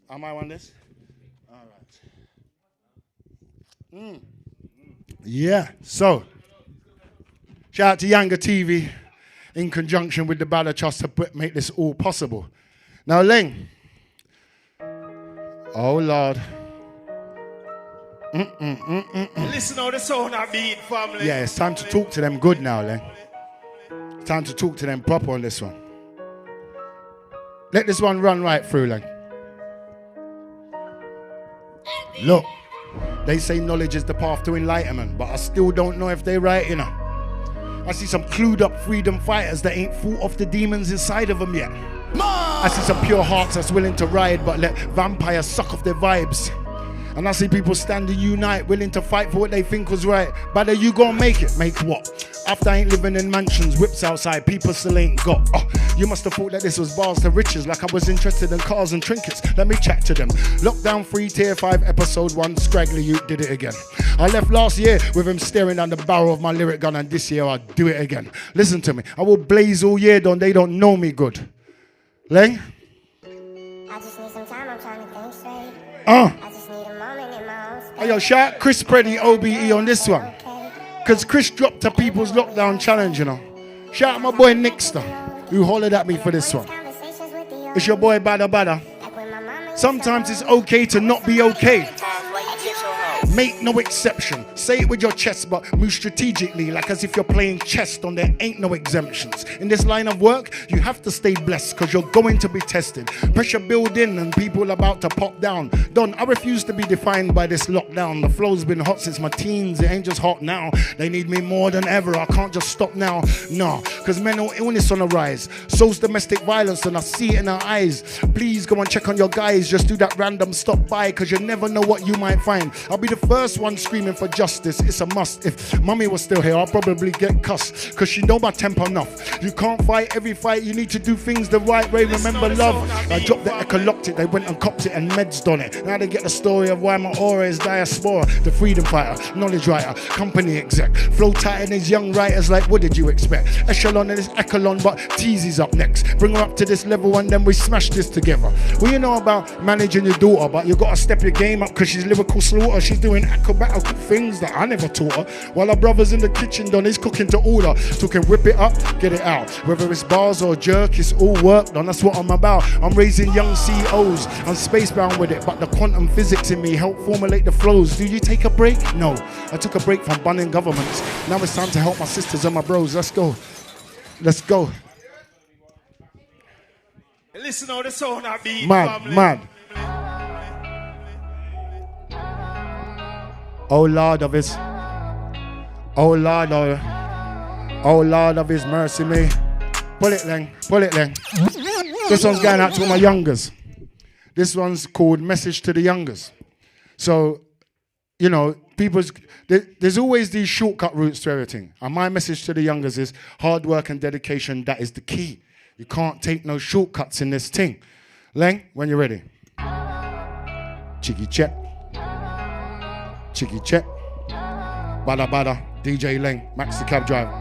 Am I on this? All right. Yeah, so shout out to Yanga TV in conjunction with the Badda Trust to make this all possible. Now, Ling. Oh, Lord. Listen how the sound I beat, family. Yeah, it's time to talk to them good now, Ling. It's time to talk to them proper on this one. Let this one run right through, Ling. Look, they say knowledge is the path to enlightenment, but I still don't know if they're right, you know. I see some clued up freedom fighters that ain't fought off the demons inside of them yet. I see some pure hearts that's willing to ride, but let vampires suck off their vibes. And I see people standing unite, willing to fight for what they think was right. But are you gonna make it? Make what? After I ain't living in mansions, whips outside, people still ain't got. You must have thought that this was bars to riches, like I was interested in cars and trinkets. Let me chat to them. Lockdown 3, Tier 5, Episode 1, Scraggly Youth did it again. I left last year with him staring down the barrel of my lyric gun, and this year I'll do it again. Listen to me, I will blaze all year, they don't know me good. Lang? I just need some time, I'm trying to think straight. I just need a moment in my own space. Yo, shout out Chris Preddy, OBE on this one. Because Chris dropped a People's Lockdown Challenge, you know. Shout out my boy Nixter, who hollered at me for this one. It's your boy Badda. Sometimes it's okay to not be okay. Make no exception. Say it with your chest, but move strategically, like as if you're playing chess, on there ain't no exemptions. In this line of work, you have to stay blessed, because you're going to be tested. Pressure building and people about to pop down. Don, I refuse to be defined by this lockdown. The flow's been hot since my teens, it ain't just hot now. They need me more than ever, I can't just stop now. Nah, because mental illness on the rise. So's domestic violence, and I see it in our eyes. Please go and check on your guys, just do that random stop by, because you never know what you might find. I'll be the first one screaming for justice, it's a must. If mummy was still here, I'll probably get cussed, because she know my temper enough. You can't fight every fight, you need to do things the right way. Remember love, I dropped the Echoloctic, they went and copped it and meds on it. Now they get the story of why my aura is diaspora. The freedom fighter, knowledge writer, company exec. Flow tight in these young writers like what did you expect? Echelon and this Echelon, but Teasy's up next. Bring her up to this level and then we smash this together. What you know about managing your daughter, but you gotta step your game up, because she's lyrical slaughter. She's doing acrobatical things that I never taught her. While her brother's in the kitchen done, he's cooking to order. So can whip it up, get it out. Whether it's bars or jerk, it's all work done. That's what I'm about. I'm raising young CEOs. I'm spacebound with it, but the quantum physics in me help formulate the flows. Do you take a break? No. I took a break from bunning governments. Now it's time to help my sisters and my bros. Let's go. Let's go. Listen how the sound I beat, Mad, family. mad. Oh Lord of His, oh Lord of His mercy, me. Pull it, Len. This one's going out to all my youngers. This one's called Message to the Youngers. So, you know, there's always these shortcut routes to everything. And my message to the youngers is hard work and dedication, that is the key. You can't take no shortcuts in this thing. Len, when you're ready. Cheeky check. Cheeky check. Badda, DJ Leng, Max the cab driver.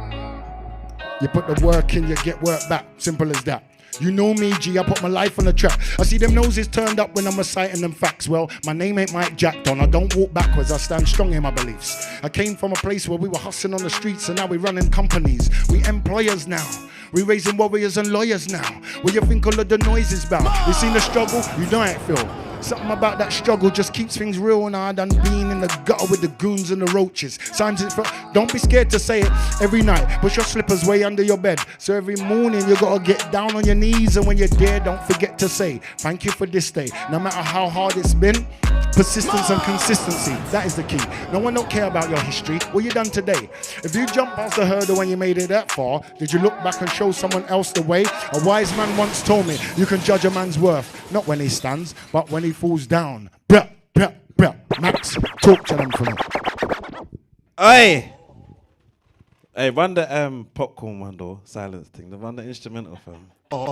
You put the work in, you get work back. Simple as that. You know me, G, I put my life on the track. I see them noses turned up when I'm reciting them facts. Well, my name ain't Mike Jack Don. I don't walk backwards, I stand strong in my beliefs. I came from a place where we were hustling on the streets, and now we're running companies. We employers now. We raising warriors and lawyers now. Where you think all of the noise is bound? You seen the struggle? You know how it feel. Something about that struggle just keeps things real, and I done been in the gutter with the goons and the roaches. Don't be scared to say it every night. Push your slippers way under your bed. So every morning you gotta get down on your knees, and when you're there, don't forget to say thank you for this day. No matter how hard it's been, persistence and consistency, that is the key. No one don't care about your history. What you done today? If you jump past the hurdle when you made it that far, did you look back and show someone else the way? A wise man once told me, you can judge a man's worth, not when he stands, but when he falls down. Bruh. Max, talk to them for me. Hey, run the popcorn one though, silence thing. Run the instrumental film. Run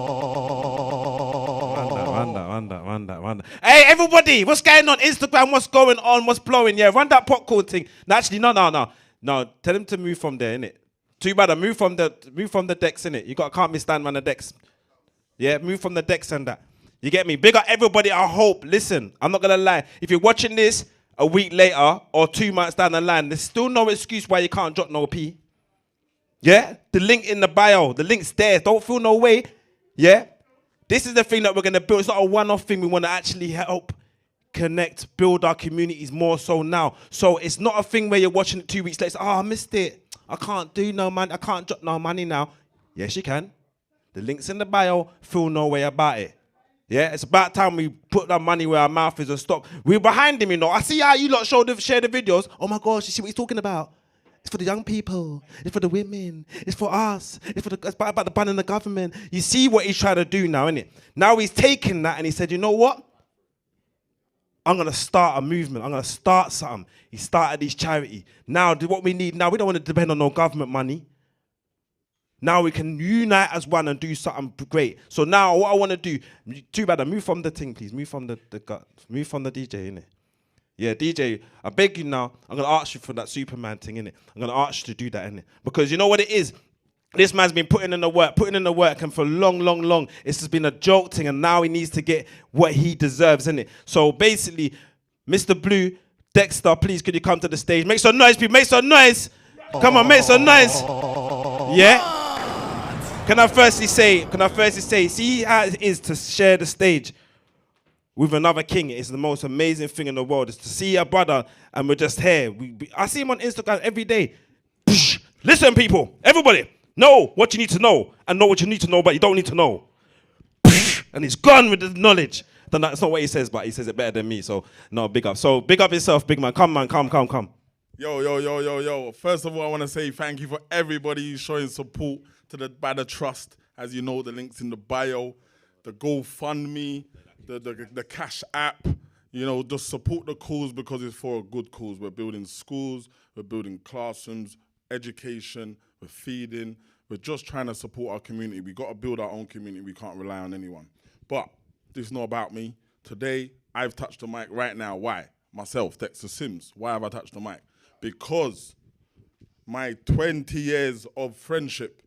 that. Hey, everybody, what's going on? Instagram, what's going on? What's blowing? Yeah, run that popcorn thing. No, actually, no. Tell him to move from there, innit? Too bad. Move from the decks, innit? You can't be standing on the decks. Yeah, move from the decks and that. You get me? Big up everybody. I hope. Listen, I'm not gonna lie. If you're watching this a week later or 2 months down the line, there's still no excuse why you can't drop no P. Yeah, the link in the bio, the link's there. Don't feel no way. Yeah, this is the thing that we're gonna build. It's not a one-off thing. We want to actually help connect, build our communities more so now. So it's not a thing where you're watching it 2 weeks later. Oh, I missed it. I can't do no man. I can't drop no money now. Yes, you can. The link's in the bio. Feel no way about it. Yeah, it's about time we put that money where our mouth is and stop. We're behind him, you know. I see how you lot share the videos. Oh my gosh, you see what he's talking about? It's for the young people. It's for the women. It's for us. It's about the ban in the government. You see what he's trying to do now, innit? Now he's taken that and he said, you know what? I'm going to start a movement. I'm going to start something. He started his charity. Now, what we need now, we don't want to depend on no government money. Now we can unite as one and do something great. So now what I want to do, too bad, move from the thing, please. Move from the DJ, innit? Yeah, DJ, I beg you now, I'm going to ask you for that Superman thing, innit? I'm going to ask you to do that, innit? Because you know what it is? This man's been putting in the work, and for long, it's just been a joke thing, and now he needs to get what he deserves, innit? So basically, Mr. Blue, Dexter, please, could you come to the stage? Make some noise, people, make some noise! Come on, make some noise! Yeah? Can I firstly say, see how it is to share the stage with another king. It's the most amazing thing in the world. Is to see a brother and we're just here. I see him on Instagram every day. Listen, people, everybody, know what you need to know and know what you need to know, but you don't need to know. And he's gone with the knowledge. Then that's not what he says, but he says it better than me. So no, big up. So big up yourself, big man. Come, man, come. Yo. First of all, I want to say thank you for everybody who's showing support to the Badda Trust. As you know, the link's in the bio, the GoFundMe, the Cash App. You know, just support the cause because it's for a good cause. We're building schools, we're building classrooms, education, we're feeding. We're just trying to support our community. We got to build our own community. We can't rely on anyone. But this is not about me. Today, I've touched the mic right now. Why? Myself, Dexter Sims. Why have I touched the mic? Because my 20 years of friendship,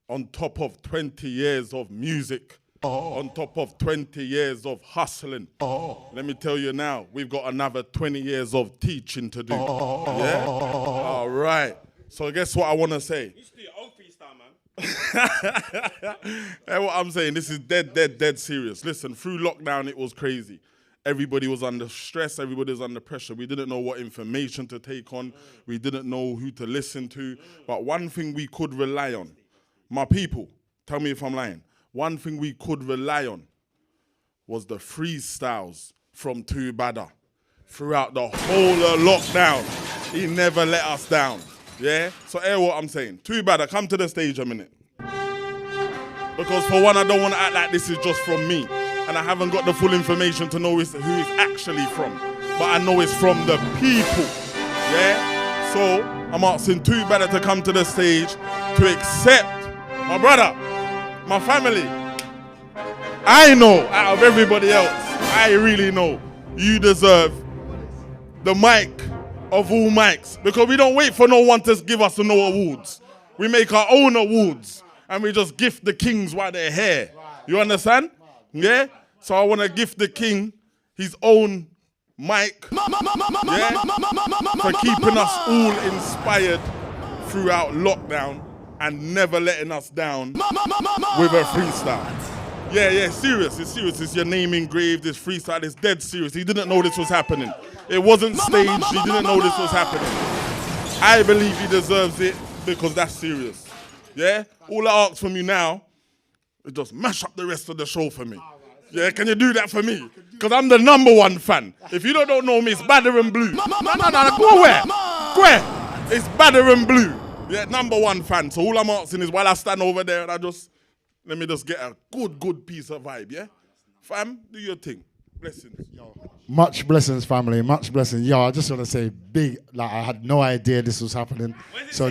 on top of 20 years of music, on top of 20 years of hustling, let me tell you now, we've got another 20 years of teaching to do. Yeah? All right. So guess what I want to say? You should do your own freestyle, man. Hey, what I'm saying, this is dead serious. Listen, through lockdown, it was crazy. Everybody was under stress. Everybody was under pressure. We didn't know what information to take on. We didn't know who to listen to. But one thing we could rely on, my people, tell me if I'm lying, one thing we could rely on was the freestyles from Badda. Throughout the whole lockdown, he never let us down. Yeah? So hear what I'm saying. Badda, come to the stage a minute. Because for one, I don't want to act like this is just from me. And I haven't got the full information to know who it's actually from. But I know it's from the people. Yeah? So I'm asking Badda to come to the stage to accept my brother, my family. I know out of everybody else, I really know you deserve the mic of all mics. Because we don't wait for no one to give us no awards. We make our own awards. And we just gift the kings while they're here. You understand? Yeah? So I want to gift the king his own mic, yeah, for keeping us all inspired throughout lockdown and never letting us down with a freestyle. Yeah, serious. It's serious. It's your name engraved. It's freestyle. It's dead serious. He didn't know this was happening. It wasn't staged. He didn't know this was happening. I believe he deserves it because that's serious. Yeah? All I ask from you now is just mash up the rest of the show for me. Yeah, can you do that for me? Because I'm the #1 fan. If you don't know me, it's Badda and Blue. No, go where? Go where? It's Badda and Blue. Yeah, #1 fan. So all I'm asking is while I stand over there and let me just get a good piece of vibe, yeah? Fam, do your thing. Blessings. Much blessings, family. Much blessings. Yo, I just want to say big, like I had no idea this was happening. So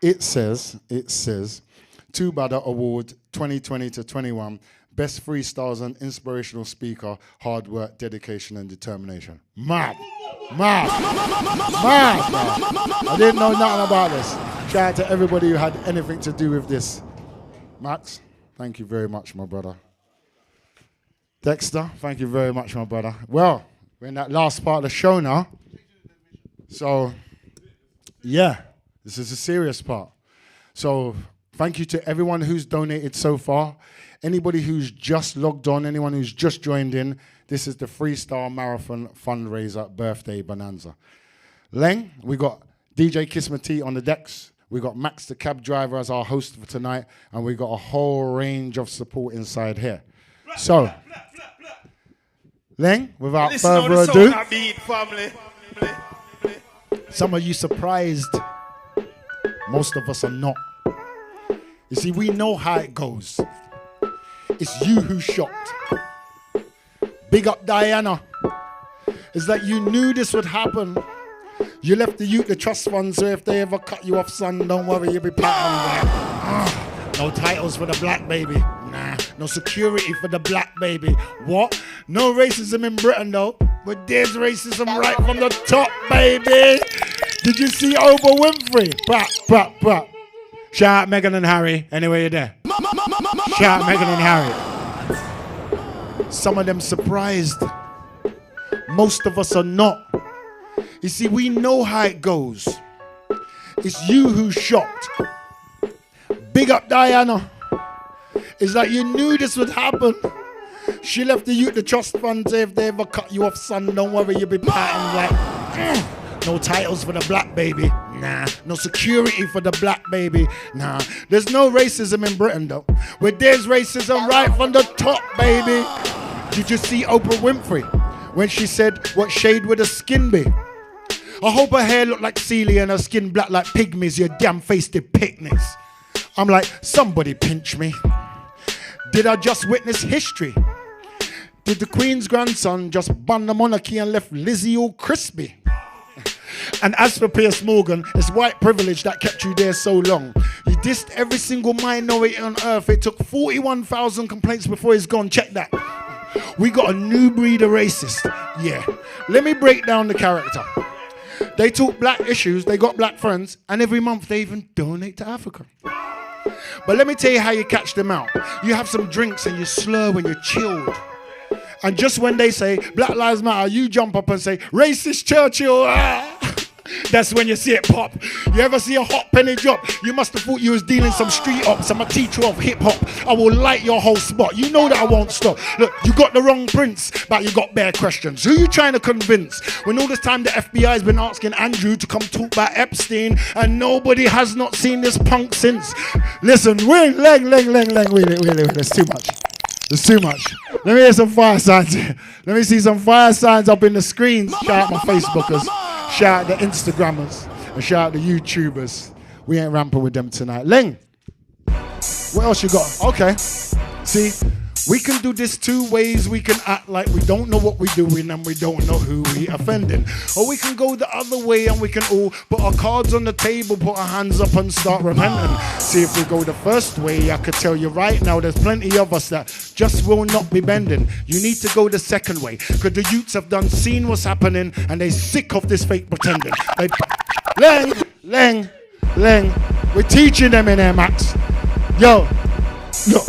it says, 2 Badda Award 2020 to 21. Best freestyles and inspirational speaker, hard work, dedication, and determination. Mad. I didn't know nothing about this. Shout out to everybody who had anything to do with this. Max, thank you very much, my brother. Dexter, thank you very much, my brother. Well, we're in that last part of the show now. So, yeah, this is a serious part. So, thank you to everyone who's donated so far. Anybody who's just logged on, anyone who's just joined in, this is the Freestyle Marathon Fundraiser Birthday Bonanza. Leng, we got DJ Kismet on the decks. We got Max the cab driver as our host for tonight, and we got a whole range of support inside here. So, Leng, without further ado, some of you surprised, most of us are not. You see, we know how it goes. It's you who's shocked. Big up Diana. It's like you knew this would happen. You left the youth the trust fund, so if they ever cut you off, son, don't worry, you'll be patting like, no titles for the black baby. Nah. No security for the black baby. What? No racism in Britain, though. But there's racism right from the top, baby. Did you see Oprah Winfrey? Brap. Shout out Meghan and Harry. Anyway, you're there. Shout out Meghan and Harry. Some of them surprised. Most of us are not. You see, we know how it goes. It's you who's shocked. Big up Diana. It's like you knew this would happen. She left the youth the trust fund, so if they ever cut you off, son, don't worry, you'll be patting like, no titles for the black baby. Nah. No security for the black baby. Nah. There's no racism in Britain, though. Where there's racism right from the top, baby. Did you see Oprah Winfrey when she said, what shade would her skin be? I hope her hair looked like Celia and her skin black like pygmies, your damn face did picnics. I'm like, somebody pinch me. Did I just witness history? Did the Queen's grandson just bun the monarchy and left Lizzie all crispy? And as for Piers Morgan, it's white privilege that kept you there so long. You dissed every single minority on earth. It took 41,000 complaints before he's gone. Check that. We got a new breed of racist. Yeah. Let me break down the character. They talk black issues, they got black friends, and every month they even donate to Africa. But let me tell you how you catch them out. You have some drinks and you slur when you're chilled. And just when they say, Black Lives Matter, you jump up and say, racist Churchill. Ah! That's when you see it pop. You ever see a hot penny drop? You must have thought you was dealing some street ops. I'm a teacher of hip hop. I will light your whole spot. You know that I won't stop. Look, you got the wrong prince, but you got bare questions. Who you trying to convince? When all this time the FBI's been asking Andrew to come talk about Epstein, and nobody has not seen this punk since. Listen, wait, there's too much. There's too much. Let me hear some fire signs. Let me see some fire signs up in the screens. Shout out my Facebookers. Shout out the Instagrammers. And shout out the YouTubers. We ain't ramping with them tonight. Leng, what else you got? Okay. See, we can do this two ways. We can act like we don't know what we're doing and we don't know who we offending. Or we can go the other way and we can all put our cards on the table, put our hands up and start repenting. See, if we go the first way, I could tell you right now, there's plenty of us that just will not be bending. You need to go the second way, because the youths have done seen what's happening and they're sick of this fake pretending. Leng, we're teaching them in here, Max. Yo, look.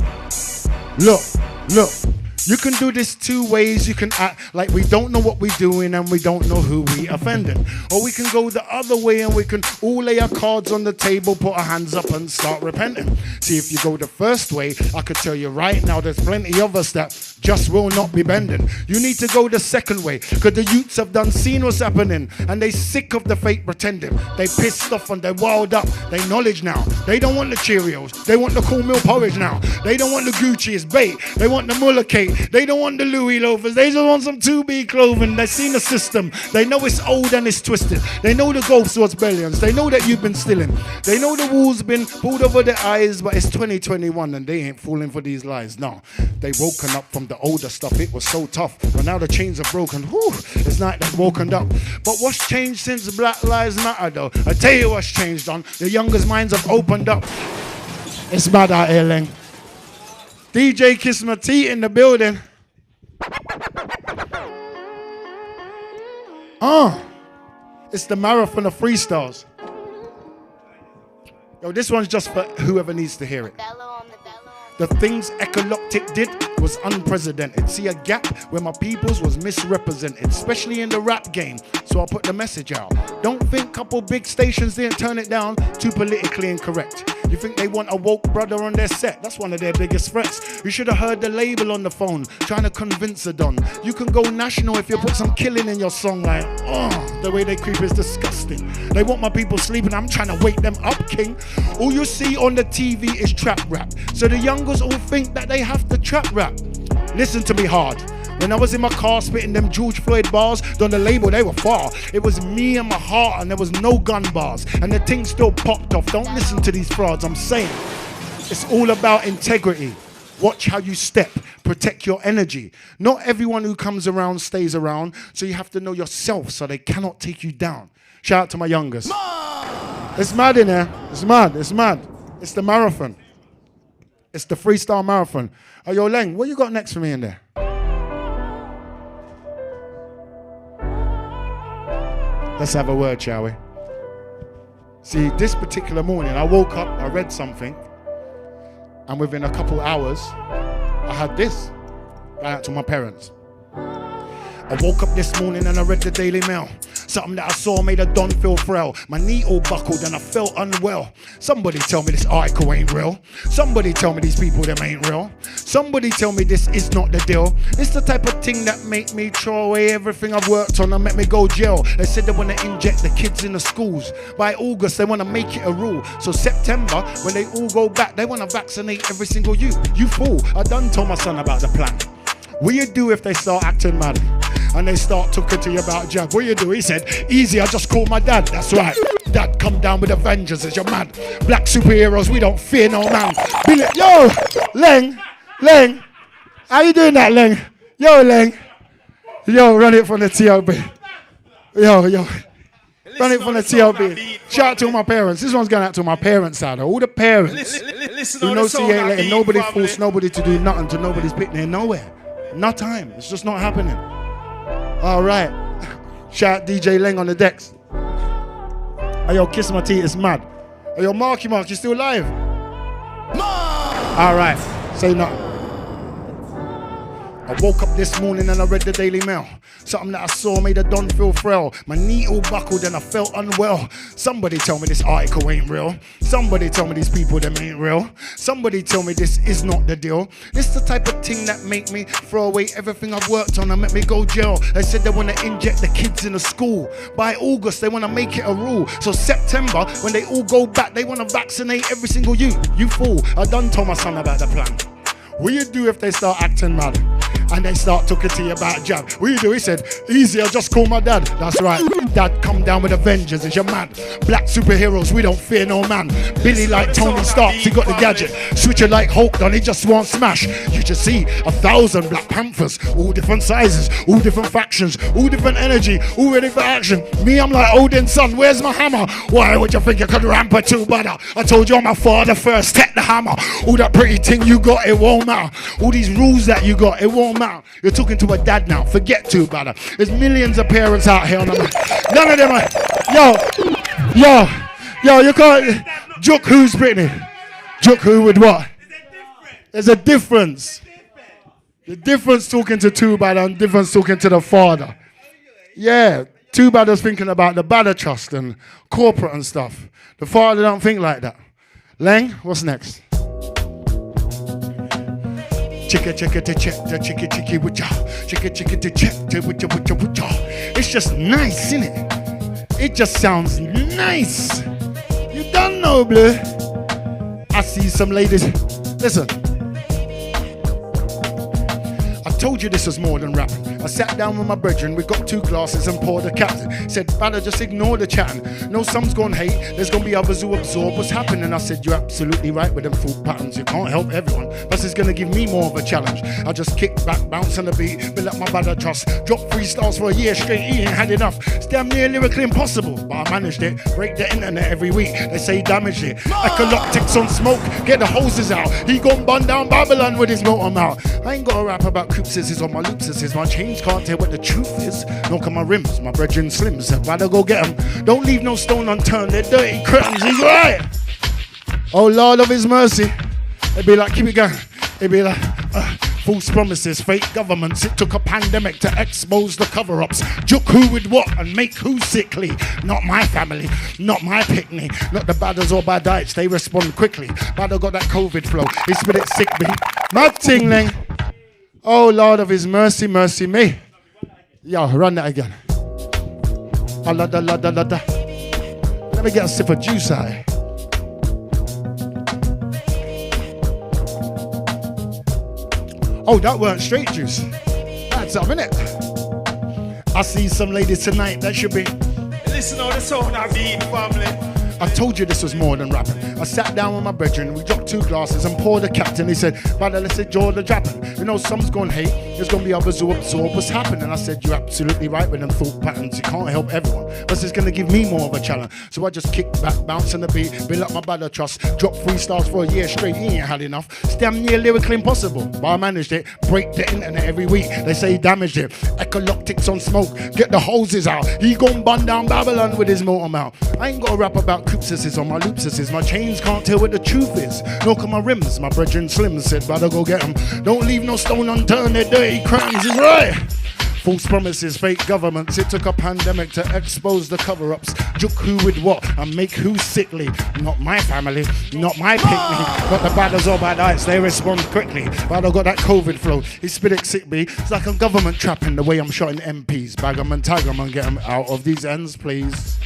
You can do this two ways. You can act like we don't know what we're doing and we don't know who we offending. Or we can go the other way and we can all lay our cards on the table, put our hands up and start repenting. See, if you go the first way, I could tell you right now, there's plenty of us that just will not be bending. You need to go the second way, because the youths have done seen what's happening and they sick of the fake pretending. They pissed off and they wild up. They knowledge now. They don't want the Cheerios. They want the cornmeal porridge now. They don't want the Gucci, it's bait. They want the Muller cake. They don't want the Louis loafers. They just want some 2B clothing. They've seen the system. They know it's old and it's twisted. They know the Gulf Swords Bellions. They know that you've been stealing. They know the wool's been pulled over their eyes, but it's 2021 and they ain't falling for these lies. No, they woken up from the older stuff. It was so tough, but now the chains are broken. Whew, it's like they've woken up. But what's changed since Black Lives Matter, though? I tell you what's changed, on the youngest minds have opened up. It's mad out here, Leng. DJ Kiss My Tea in the building. It's the marathon of freestyles. Yo, this one's just for whoever needs to hear it. The things Echoloctic did was unprecedented. See a gap where my peoples was misrepresented, especially in the rap game. So I put the message out. Don't think couple big stations didn't turn it down, too politically incorrect. You think they want a woke brother on their set? That's one of their biggest threats. You should have heard the label on the phone, trying to convince a don. You can go national if you put some killing in your song, like, oh, the way they creep is disgusting. They want my people sleeping, I'm trying to wake them up, king. All you see on the TV is trap rap. So the youngers all think that they have to trap rap. Listen to me hard. When I was in my car spitting them George Floyd bars, on the label they were far. It was me and my heart and there was no gun bars. And the thing still popped off. Don't listen to these frauds, I'm saying. It's all about integrity. Watch how you step, protect your energy. Not everyone who comes around stays around, so you have to know yourself so they cannot take you down. Shout out to my youngest. It's mad in there, it's mad, it's mad. It's the marathon. It's the freestyle marathon. Oh, yo, Leng, what you got next for me in there? Let's have a word, shall we? See, this particular morning, I woke up, I read something, and within a couple hours, I had this. Going out to my parents. I woke up this morning and I read the Daily Mail. Something that I saw made a don feel frail. My knee all buckled and I felt unwell. Somebody tell me this article ain't real. Somebody tell me these people them ain't real. Somebody tell me this is not the deal. It's the type of thing that make me throw away everything I've worked on and make me go jail. They said they want to inject the kids in the schools. By August they want to make it a rule. So September, when they all go back, they want to vaccinate every single youth. You fool, I done told my son about the plan. What you do if they start acting mad? And they start talking to you about jab. What you do? He said, easy, I just called my dad. That's right. Dad come down with a vengeance as you're mad. Black superheroes, we don't fear no man. Yo, Leng. How you doing that, Leng? Yo, Leng. Yo, run it from the TLB. Yo. Run it from the TLB. Shout out to my parents. This one's going out to my parents out there. All the parents who know she ain't letting nobody force nobody to do nothing to nobody's picnic nowhere. No time. It's just not happening. All right. Shout out DJ Leng on the decks. Hey, yo, kiss my teeth. It's mad. Hey, yo, Marky Mark, you still alive? All right. Say nothing. I woke up this morning and I read the Daily Mail. Something that I saw made a don feel frail. My knee all buckled and I felt unwell. Somebody tell me this article ain't real. Somebody tell me these people them ain't real. Somebody tell me this is not the deal. It's the type of thing that make me throw away everything I've worked on and make me go jail. They said they want to inject the kids in the school. By August they want to make it a rule. So September, when they all go back, they want to vaccinate every single youth. You fool, I done told my son about the plan. What you do if they start acting mad? And they start talking to you about jab. What you do? He said, easy, I'll just call my dad. That's right. Dad come down with a vengeance as you're mad. Black superheroes, we don't fear no man. Billy like Tony Stark, he got the gadget. Switcher like Hulk, done he just won't smash. You should see 1,000 Black Panthers, all different sizes, all different factions, all different energy, all ready for action. Me, I'm like Odin's son, where's my hammer? Why would you think you could ramp a two Badda? I told you I'm my father first, take the hammer. All that pretty thing you got, it won't matter. All these rules that you got, it won't matter. You're talking to a dad now. Forget to, brother. There's millions of parents out here on the none of them are. Yo, you can't. Joke who's Brittany? Joke who with what? There's a difference. The difference talking to two Badda and difference talking to the father. Yeah, two Badda's thinking about the Badda trust and corporate and stuff. The father don't think like that. Leng, what's next? Chicka to check the chicky with ya. Chicka to check the with ya. It's just nice, isn't it? It just sounds nice. You don't know, blue. I see some ladies. Listen. I told you this was more than rapping. I sat down with my brethren, we got 2 glasses and poured a captain. Said, Badda, just ignore the chatting. No, some's gonna hate, there's gonna be others who absorb what's happening. I said, you're absolutely right with them thought patterns. You can't help everyone, plus it's gonna give me more of a challenge. I just kick back, bounce on the beat, build up my Badda trust. Drop freestyles for a year straight, he ain't had enough. It's damn near lyrically impossible, but I managed it. Break the internet every week, they say damaged it. Echoloctic's on smoke, get the hoses out. He gon' bun down Babylon with his motor mouth. I ain't gotta rap about coopses on my loops, my chains can't tell what the truth is. Nor can my rims, my brethren slims. I'd rather go get them. Don't leave no stone unturned, they're dirty curtains, he's right. Oh Lord of his mercy. It'd be like, keep it going. It'd be like, false promises, fake governments. It took a pandemic to expose the cover-ups. Joke who with what and make who sickly. Not my family, not my picnic. Not the Badders or Baddites, they respond quickly. Badda got that COVID flow, he spit it sick me. Mad tingling. Oh Lord of his mercy, mercy me. Yo, run that again. Let me get a sip of juice out here. Oh, that weren't straight juice. That's up, innit? I see some ladies tonight that should be. Listen on the sound of beat, family. I told you this was more than rapping. I sat down with my brethren, we dropped 2 glasses and poured a captain. He said, brother, let's enjoy the dropping. You know, some's gonna hate, there's gonna be others who absorb what's happening. I said, you're absolutely right with them thought patterns. You can't help everyone, but it's gonna give me more of a challenge. So I just kicked back, bouncing the beat, build up my Badda trust, dropped freestyles for a year straight, he ain't had enough. It's damn near lyrically impossible, but I managed it. Break the internet every week, they say he damaged it. Echoloctics on smoke, get the hoses out. He gon' bun down Babylon with his motor mouth. I ain't gotta rap about crypticism on my loopsises. My chains can't tell what the truth is. Nor can my rims. My brethren Slim said, brother, go get them. Don't leave no stone unturned, they're dirty crimes. He's right. False promises, fake governments. It took a pandemic to expose the cover-ups. Joke who with what and make who sickly. Not my family, not my picnic. Not the Badders or Baddites, they respond quickly. Badda got that COVID flow. He spit it sick me. It's like a government trapping the way I'm shotting MPs. Bag them and tag them and get them out of these ends, please.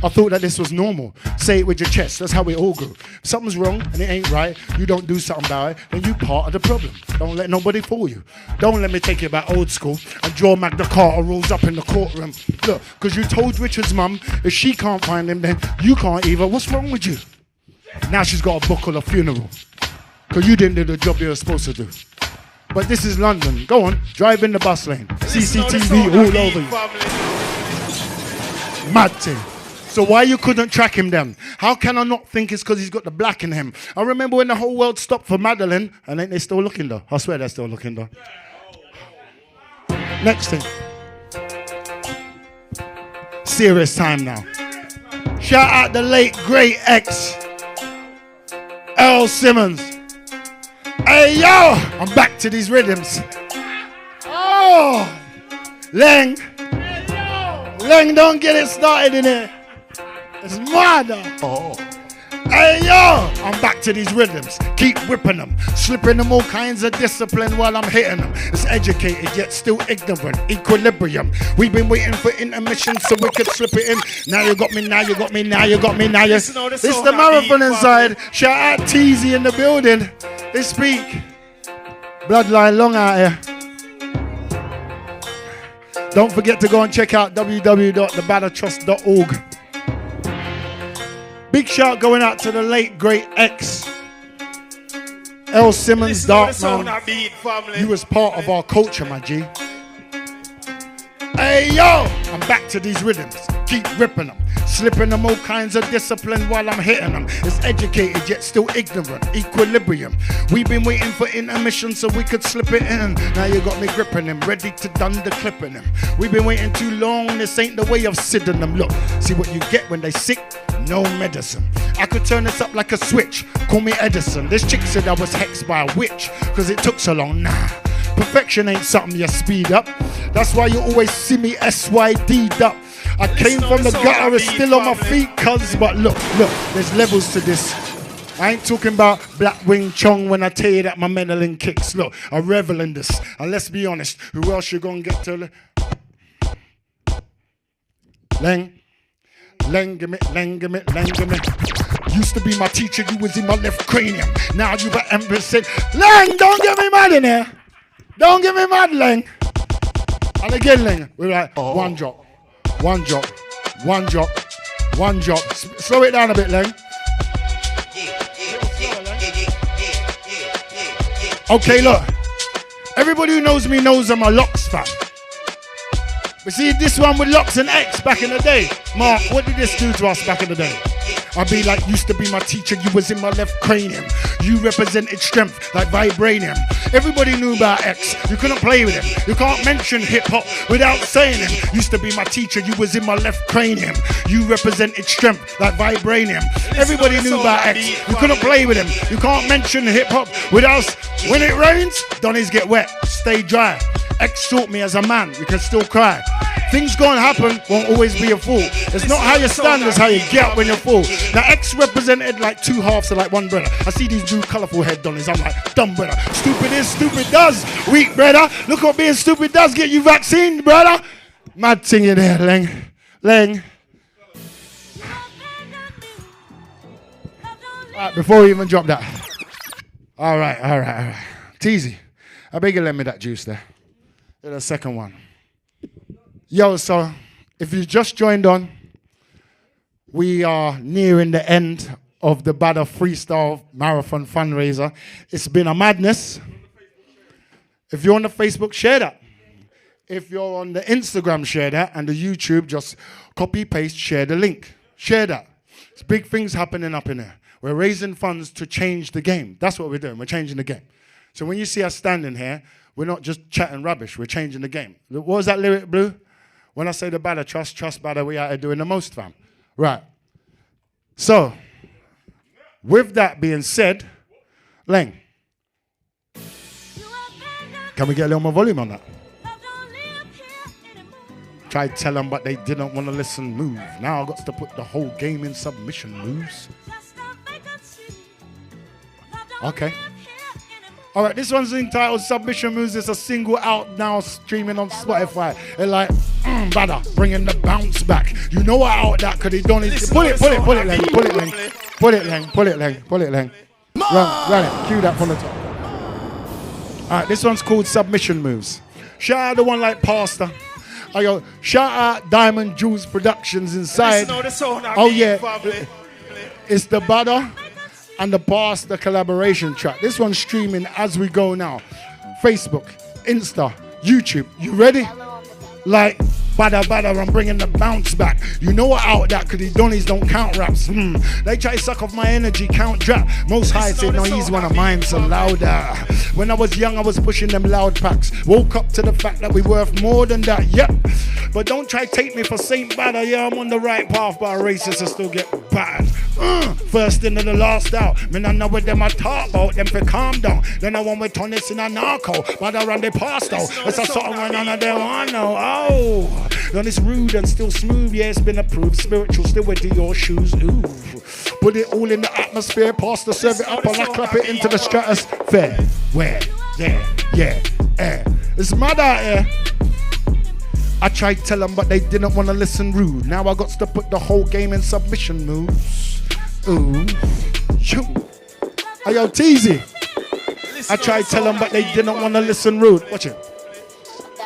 I thought that this was normal. Say it with your chest, that's how we all go. If something's wrong and it ain't right, you don't do something about it, then you part of the problem. Don't let nobody fool you. Don't let me take you back old school and draw Magna Carta rules up in the courtroom. Look, because you told Richard's mum, if she can't find him, then you can't either. What's wrong with you? Now she's got to buckle a funeral. Because you didn't do the job you were supposed to do. But this is London. Go on, drive in the bus lane. CCTV all over you. Mad thing. So why you couldn't track him then? How can I not think it's because he's got the black in him? I remember when the whole world stopped for Madeline, and ain't they still looking though? I swear they're still looking though. Next thing. Serious time now. Shout out the late great ex, Earl Simmons. Hey yo, I'm back to these rhythms. Oh, Leng, don't get it started in here. It's mad. Oh. Hey yo, I'm back to these rhythms. Keep whipping them, slipping them all kinds of discipline while I'm hitting them. It's educated yet still ignorant. Equilibrium. We've been waiting for intermission so we could slip it in. Now you got me, now you got me, now you got me, now you. It's the marathon inside. Shout out Teasy in the building. They speak. Bloodline long out here. Don't forget to go and check out www.thebaddertrust.org. Big shout going out to the late great ex, Earl Simmons, Dark Man. You was part of our culture, my G. Hey yo, I'm back to these rhythms. Keep ripping them, slipping them all kinds of discipline while I'm hitting them. It's educated yet still ignorant. Equilibrium. We've been waiting for intermission so we could slip it in. Now you got me gripping him, ready to done the clipping him. We've been waiting too long. This ain't the way of sitting them. Look, see what you get when they sick. No medicine. I could turn this up like a switch. Call me Edison. This chick said I was hexed by a witch because it took so long. Nah, perfection ain't something you speed up. That's why you always see me SYD'd up. I came from the gutter, it's still on my feet, cuz. But look, there's levels to this. I ain't talking about Black Wing Chong when I tell you that my meddling kicks. Look, I revel in this. And let's be honest, who else you gonna get to? Leng, give me. Used to be my teacher, you was in my left cranium. Now you got Empress said, Leng, don't get me mad in here. Don't get me mad, Leng. And again, Leng, we're like, one drop. Slow it down a bit, Leng. Okay, look. Everybody who knows me knows I'm a Locks fan. But see, this one with Locks and X back in the day. Mark, what did this do to us back in the day? I be like, used to be my teacher, you was in my left cranium. You represented strength like vibranium. Everybody knew about X, you couldn't play with him. You can't mention hip hop without saying him. Used to be my teacher, you was in my left cranium. You represented strength like vibranium. Everybody knew about X, you couldn't play with him. You can't mention hip hop without. When it rains, Donnies get wet, stay dry. X taught me as a man, you can still cry. Things gonna happen, won't always be a fool. It's not how you stand, it's how you get up when you're full. Now X represented like two halves of like one brother. I see these new colourful head Donnies, I'm like, dumb brother. Stupid is, stupid does. Weak brother, look what being stupid does, get you vaccine, brother. Mad thing in there, Leng. Alright, before we even drop that. Alright. Teasy, I beg you lend me that juice there. The second one. Yo, so if you just joined on, we are nearing the end of the Badda Freestyle Marathon Fundraiser. It's been a madness. If you're on the Facebook, share that. If you're on the Instagram, share that. And the YouTube, just copy, paste, share the link. Share that. There's big things happening up in there. We're raising funds to change the game. That's what we're doing. We're changing the game. So when you see us standing here, we're not just chatting rubbish. We're changing the game. What was that lyric, Blue? When I say the Badda, trust Badda, we out here doing the most, fam. Right. So, with that being said, Leng, can we get a little more volume on that? Tried to tell them, but they didn't want to listen. Move. Now I've got to put the whole game in submission moves. Okay. All right, this one's entitled Submission Moves. It's a single out now, streaming on Spotify. It's like, Badda, bringing the bounce back. You know what out that, because he done it. Pull it, Leng. Run it. Cue that from the top. All right, this one's called Submission Moves. Shout out the one like Pastor. I go, shout out Diamond Jules Productions inside. Oh yeah, it's the Badda and the Pastor collaboration track. This one's streaming as we go now. Facebook, Insta, YouTube. You ready? Like, Badda, I'm bringing the bounce back. You know what out that, because these Donnies don't count raps. They try to suck off my energy, count drop. Most high said, no, he's one of mine, so louder. When I was young, I was pushing them loud packs. Woke up to the fact that we worth more than that, yep. But don't try to take me for Saint Badda. Yeah, I'm on the right path, but racists will still get bad. First into the last out. Man, I know what them I talk about, them for calm down. Then I want with Tonnis in a narco, but I run the past out. It's a song when none of them I know. Oh. Then it's rude and still smooth, yeah, it's been approved. Spiritual, still with your shoes, ooh. Put it all in the atmosphere, pass the serve it up and I clap it into the stratosphere. Where? Yeah. It's mad out here. I tried to tell them, but they didn't want to listen rude. Now I got to put the whole game in submission moves. Ooh. Shoo. Hey, yo, Teasy. I tried to tell them, but they didn't want to listen rude. Watch it.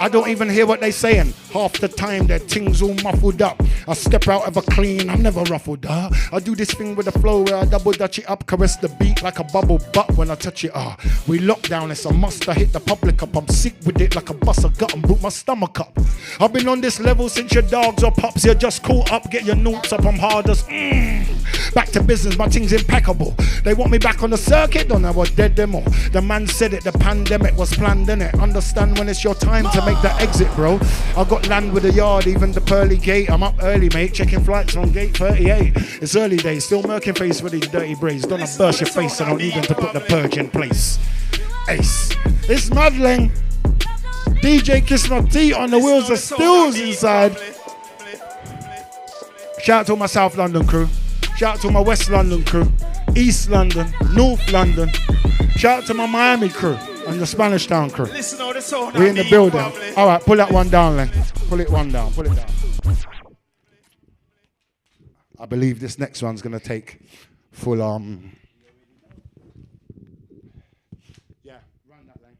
I don't even hear what they saying. Half the time their things all muffled up. I step out ever clean, I'm never ruffled. I do this thing with a flow where I double dutch it up, caress the beat like a bubble butt when I touch it. We lock down, it's a must. I hit the public up. I'm sick with it like a bus. I gut and boot my stomach up. I've been on this level since your dogs or pups. You're just caught up, get your notes up. I'm hard as back to business, my thing's impeccable. They want me back on the circuit, don't know what dead them all. The man said it, the pandemic was planned, innit? Understand when it's your time to make the exit, bro. I got land with a yard, even the pearly gate. I'm up early, mate, checking flights on gate 38. It's early days, still murking face for these dirty braids. Don't I burst your face, I don't need them to put the purge in place. Ace, it's Madling. DJ Kiss My Tea on the wheels of stills inside. Shout out to my South London crew. Shout out to my West London crew. East London, North London. Shout out to my Miami crew and the Spanish Town crew. We in the building. All right, pull that one down, Len. Pull it down. I believe this next one's gonna take full Yeah, run that, Len.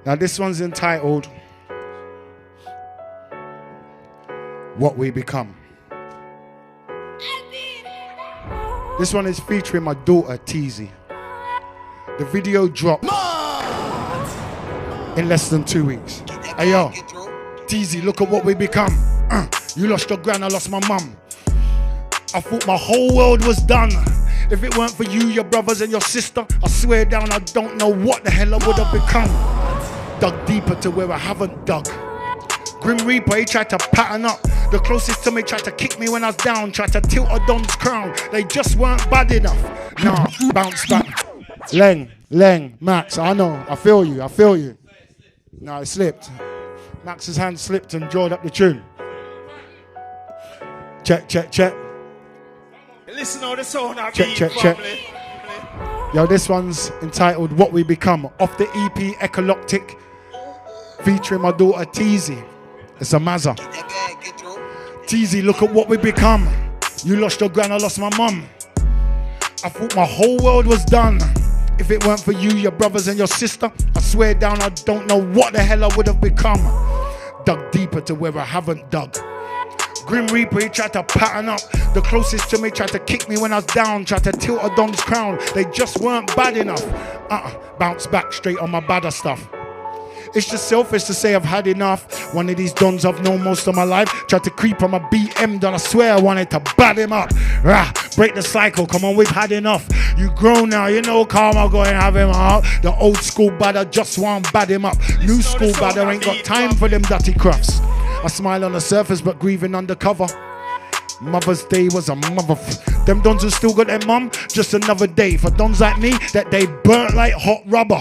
Now this one's entitled What We Become. This one is featuring my daughter, Teasy. The video dropped in less than 2 weeks. Hey yo, Teasy, look at what we become. You lost your gran, I lost my mum. I thought my whole world was done. If it weren't for you, your brothers and your sister, I swear down I don't know what the hell I would have become. Dug deeper to where I haven't dug. Grim Reaper, he tried to pattern up. The closest to me tried to kick me when I was down, tried to tilt a Don's crown. They just weren't bad enough. Nah, bounce back. Leng, Max, I know, I feel you. Nah, it slipped. Max's hand slipped and drawed up the tune. Check. Listen on the sound of Check. family. Yo, this one's entitled What We Become, off the EP Echoloctic, featuring my daughter Teezy. It's a mazza. Teezy, look at what we become. You lost your gran, I lost my mum. I thought my whole world was done. If it weren't for you, your brothers and your sister, I swear down I don't know what the hell I would have become. Dug deeper to where I haven't dug. Grim Reaper, he tried to pattern up. The closest to me tried to kick me when I was down, tried to tilt a Don's crown. They just weren't bad enough. Bounce back straight on my Badda stuff. It's just selfish to say I've had enough. One of these dons I've known most of my life tried to creep on my BM don. I swear I wanted to bad him up. Break the cycle, come on, we've had enough. You grown now, you know karma, go and have him out. The old school badder just want bad him up. New school badder ain't got time for them dirty crafts. I smile on the surface but grieving undercover. Mother's Day was a them dons who still got their mum, just another day. For dons like me, that they burnt like hot rubber.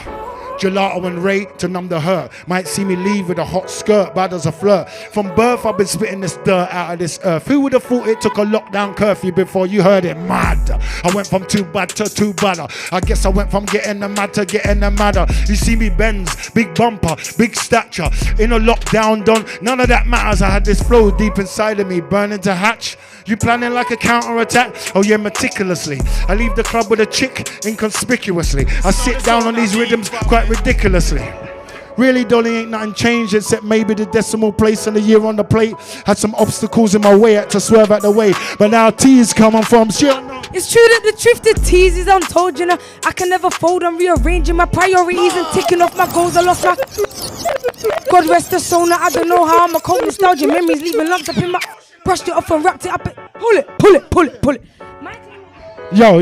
Gelato and Ray to numb the hurt. Might see me leave with a hot skirt, bad as a flirt. From birth I've been spitting this dirt out of this earth. Who would have thought it took a lockdown curfew before you heard it? Mad. I went from too bad to too badder. I guess I went from getting the mad to getting the madder. You see me Benz, big bumper, big stature. In a lockdown done, none of that matters. I had this flow deep inside of me, burning to hatch. You planning like a counter-attack? Oh yeah, meticulously. I leave the club with a chick inconspicuously. I sit down on these rhythms quite ridiculously. Really, Dolly, ain't nothing changed except maybe the decimal place and the year on the plate. Had some obstacles in my way, had to swerve out the way. But now T's coming from shit. It's true that the truth that teases untold, you know. I can never fold, I'm rearranging my priorities and ticking off my goals. I lost my God rest the soul, now I don't know how I'm a cold nostalgia. Memories leaving lumps up in my... Brushed it off and wrapped it up. Pull it. Yo.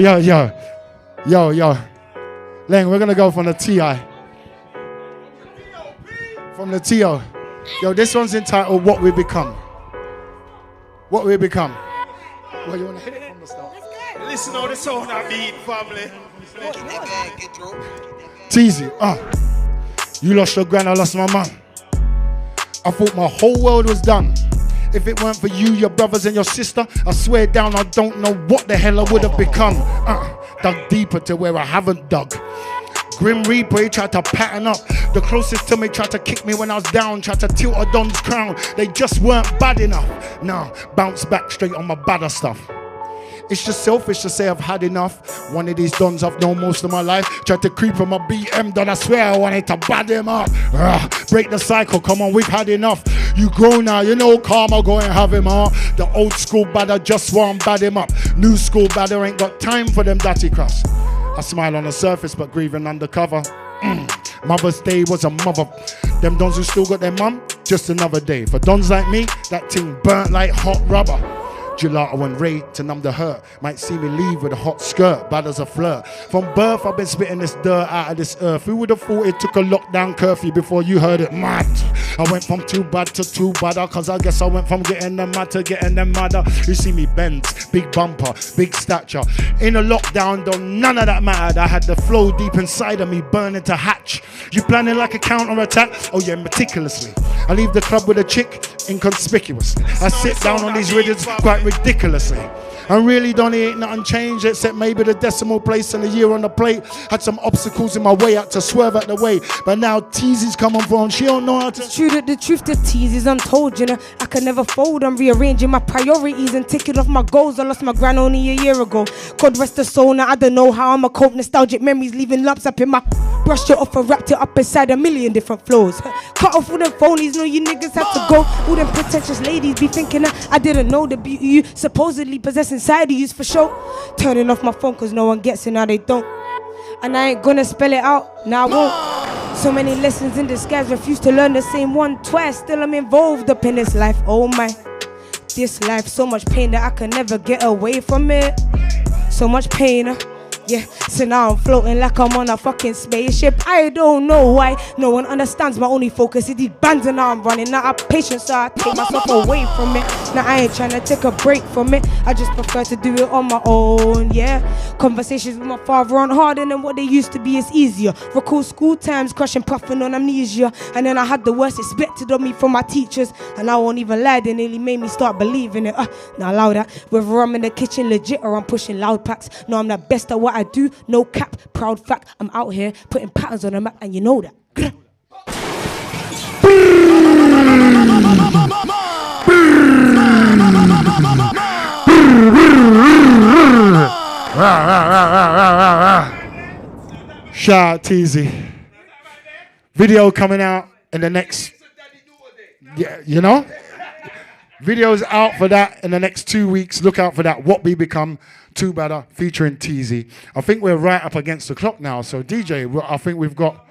Leng, we're gonna go from the T.I. From the T.O. Yo, this one's entitled What We Become. What We Become. Well, you wanna hit it from the start? Listen on the sound of beat, family. Teasy, you lost your gran, I lost my mum. I thought my whole world was done. If it weren't for you, your brothers and your sister, I swear down I don't know what the hell I would have become. Dug deeper to where I haven't dug. Grim Reaper, he tried to pattern up. The closest to me tried to kick me when I was down, tried to tilt a Don's crown. They just weren't bad enough. Nah, bounce back straight on my Badda stuff. It's just selfish to say I've had enough. One of these dons I've known most of my life tried to creep on my BM don. I swear I wanted to bad him up. Break the cycle, come on, we've had enough. You grown now, you know karma, go and have him out. The old school badder just want bad him up. New school badder ain't got time for them dirty crafts. I smile on the surface but grieving undercover. Mother's Day was a mother. Them dons who still got their mum, just another day. For dons like me, that thing burnt like hot rubber. Gelato and Ray to numb the hurt. Might see me leave with a hot skirt, bad as a flirt. From birth I've been spitting this dirt out of this earth. Who would have thought it took a lockdown curfew before you heard it? Mad. I went from too bad to too badder, cause I guess I went from getting them mad to getting them madder. You see me Benz, big bumper, big stature. In a lockdown though, none of that mattered. I had the flow deep inside of me, burning to hatch. You planning like a counter-attack? Oh yeah, meticulously. I leave the club with a chick inconspicuously. I sit down on these rhythms quite ridiculously. And really, Donnie, ain't nothing changed except maybe the decimal place and the year on the plate. Had some obstacles in my way, had to swerve out the way. But now Teezy's coming from, she don't know how to... It's true that the truth that teases untold, you know. I can never fold, I'm rearranging my priorities and ticking off my goals. I lost my gran only a year ago. God rest the soul, now I don't know how I'm a cold nostalgic memories leaving lumps up in my... Brushed it off and wrapped it up inside a million different flows. Cut off all them phonies, know you niggas have to go. All them pretentious ladies be thinking that I didn't know the beauty you supposedly possess inside of you for sure. Turning off my phone cause no one gets it, now they don't. And I ain't gonna spell it out, now I won't. So many lessons in disguise, refuse to learn the same one twice. Still I'm involved up in this life, oh my. This life, so much pain that I can never get away from it. So much pain. Yeah, so now I'm floating like I'm on a fucking spaceship. I don't know why no one understands. My only focus is these bands and now I'm running out of patience, so I take myself away from it. Now I ain't trying to take a break from it. I just prefer to do it on my own, yeah. Conversations with my father aren't harder than what they used to be, it's easier. Recall school times, crushing, puffing on amnesia. And then I had the worst expected of me from my teachers. And I won't even lie, they nearly made me start believing it. Now allow that, whether I'm in the kitchen legit or I'm pushing loud packs. No, I'm the best at what I do, no cap, proud fact. I'm out here putting patterns on the map, and you know that. Shout out Teasy. Video coming out in the next, yeah, you know? Video's out for that in the next 2 weeks. Look out for that. What We Become, Too Badda, featuring Teasy. I think we're right up against the clock now. So DJ, I think we've got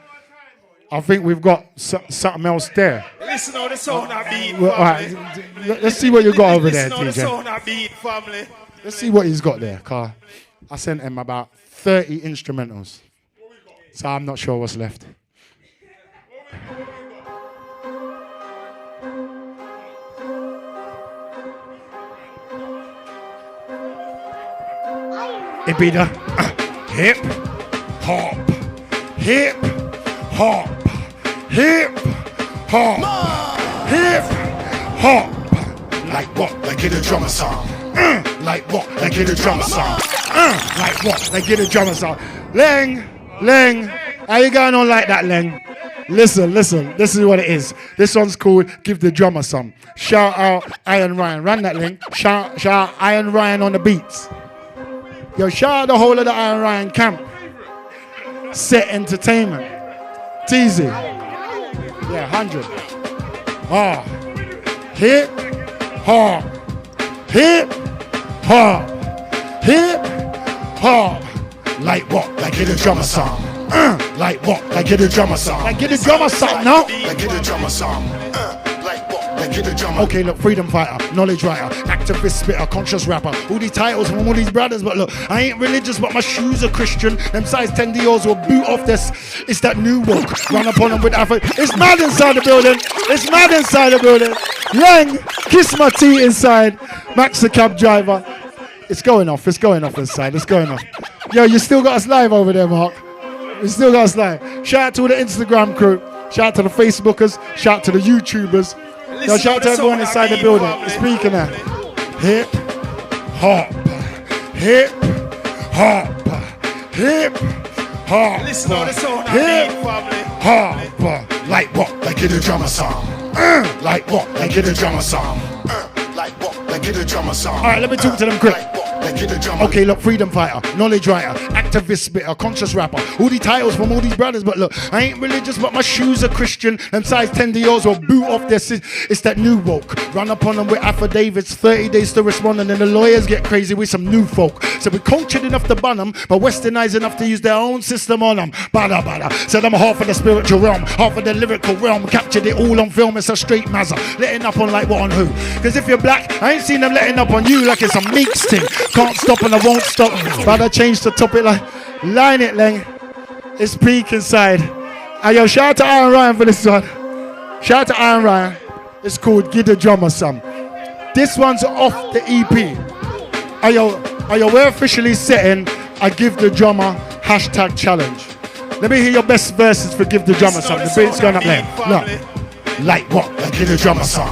something else there. Listen to the sound I beat, Well, all right, let's see what you got over there, Listen to the DJ. sound I beat, family. Let's see what he's got there, car. I sent him about 30 instrumentals. So I'm not sure what's left. It be the hip hop, hip hop, hip hop, hip hop. Like what? Like get a drummer song. Like what? Like get a drummer song. Like what? Like get a drummer song. Leng, how you going on like that, Leng? Listen, this is what it is. This one's called Give the Drummer Some. Shout out Iron Ryan. Run that, Leng. Shout out Iron Ryan on the beats. Yo, shout out the whole of the Iron Ryan camp. Set Entertainment. Teasy. Yeah, 100. Hip hop. Hip hop. Hip hop. Like what? Like get a drummer song. Like what? Like get a drummer song. Like get a drummer song, no? Like get a drummer song. Like what? Like get a drummer. Okay, look, freedom fighter, knowledge writer, activist spitter, conscious rapper. All these titles from all these brothers, but look, I ain't religious, but my shoes are Christian. Them size 10 Diors will boot off this. It's that new woke. Run upon them with Africa. It's mad inside the building. It's mad inside the building. Yang, kiss my tea inside. Max the cab driver. It's going off inside. It's going off. Yo, you still got us live over there, Mark. You still got us live. Shout out to all the Instagram crew. Shout out to the Facebookers. Shout out to the YouTubers. Yo, shout out to everyone inside the building. Speaking of hip hop, hip hop, hip hop, Listen to the sound I hip beat, family. hop. Like what? Like get a drummer song. Like what? Like get a drummer song. Like what? Like get a drummer song. All right, let me talk to them quick. Okay, look, freedom fighter, knowledge writer, activist spitter, conscious rapper. All these titles from all these brothers, but look, I ain't religious, but my shoes are Christian. Them size 10 Diors will boot off their it's that new woke. Run upon them with affidavits, 30 days to respond, and then the lawyers get crazy with some new folk. So we cultured enough to bun them, but westernized enough to use their own system on them. Badda. Said I'm half of the spiritual realm, half of the lyrical realm. Captured it all on film, it's a straight mazza. Letting up on like what on who? Because if you're black, I ain't seen them letting up on you like it's a Meeks thing. Can't stop and I won't stop. But I changed the topic like line it, Leng. It's peak inside. And yo, shout out to Iron Ryan for this one. Shout out to Iron Ryan. It's called Give the Drummer Some. This one's off the EP. Ayo, we're officially setting a Give the Drummer #challenge. Let me hear your best verses for Give the Drummer Some. The beat's going up there. Look. Like what? Like Give the Drummer Some.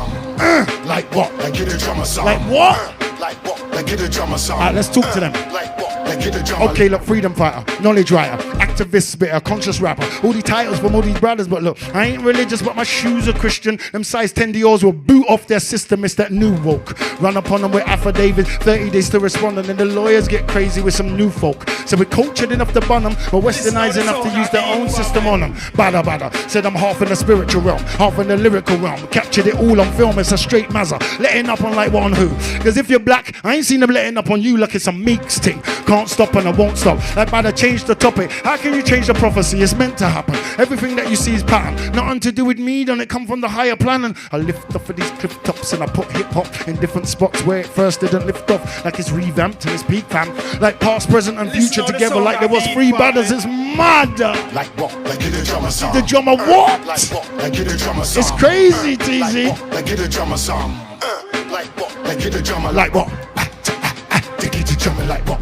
Like what? Like Give the Drummer Some. Like what? Like what? Like get a drummer song. Alright, let's talk to them. Like what? Like get a drummer. Okay, look, freedom fighter, knowledge writer, activist spitter, conscious rapper. All these titles from all these brothers, but look, I ain't religious, but my shoes are Christian. Them size 10 Diors will boot off their system. It's that new woke. Run upon them with affidavits, 30 days to respond, and then the lawyers get crazy with some new folk. So we cultured enough to bun them, but westernized enough to use their own system on them. Badda. Said I'm half in the spiritual realm, half in the lyrical realm. Captured it all on film, it's a straight mazza. Letting up on like what on who? Because if you're black, I ain't seen them letting up on you like it's a Meeks thing. Can't stop and I won't stop. Like Badda, change the topic. How can you change the prophecy? It's meant to happen. Everything that you see is pattern. Nothing to do with me, don't it come from the higher plan? And I lift off of these cliff tops and I put hip hop in different spots where it first didn't lift off. Like it's revamped and it's peak fam. Like past, present and future together like there was three Baddas. It's mad. Like what? Like get a drummer song. The drummer what? Like what? Like get a drummer song. It's crazy, TZ. Like what? Like get a drummer song. Like what? Like get a drummer. Like what? To get a drummer like what?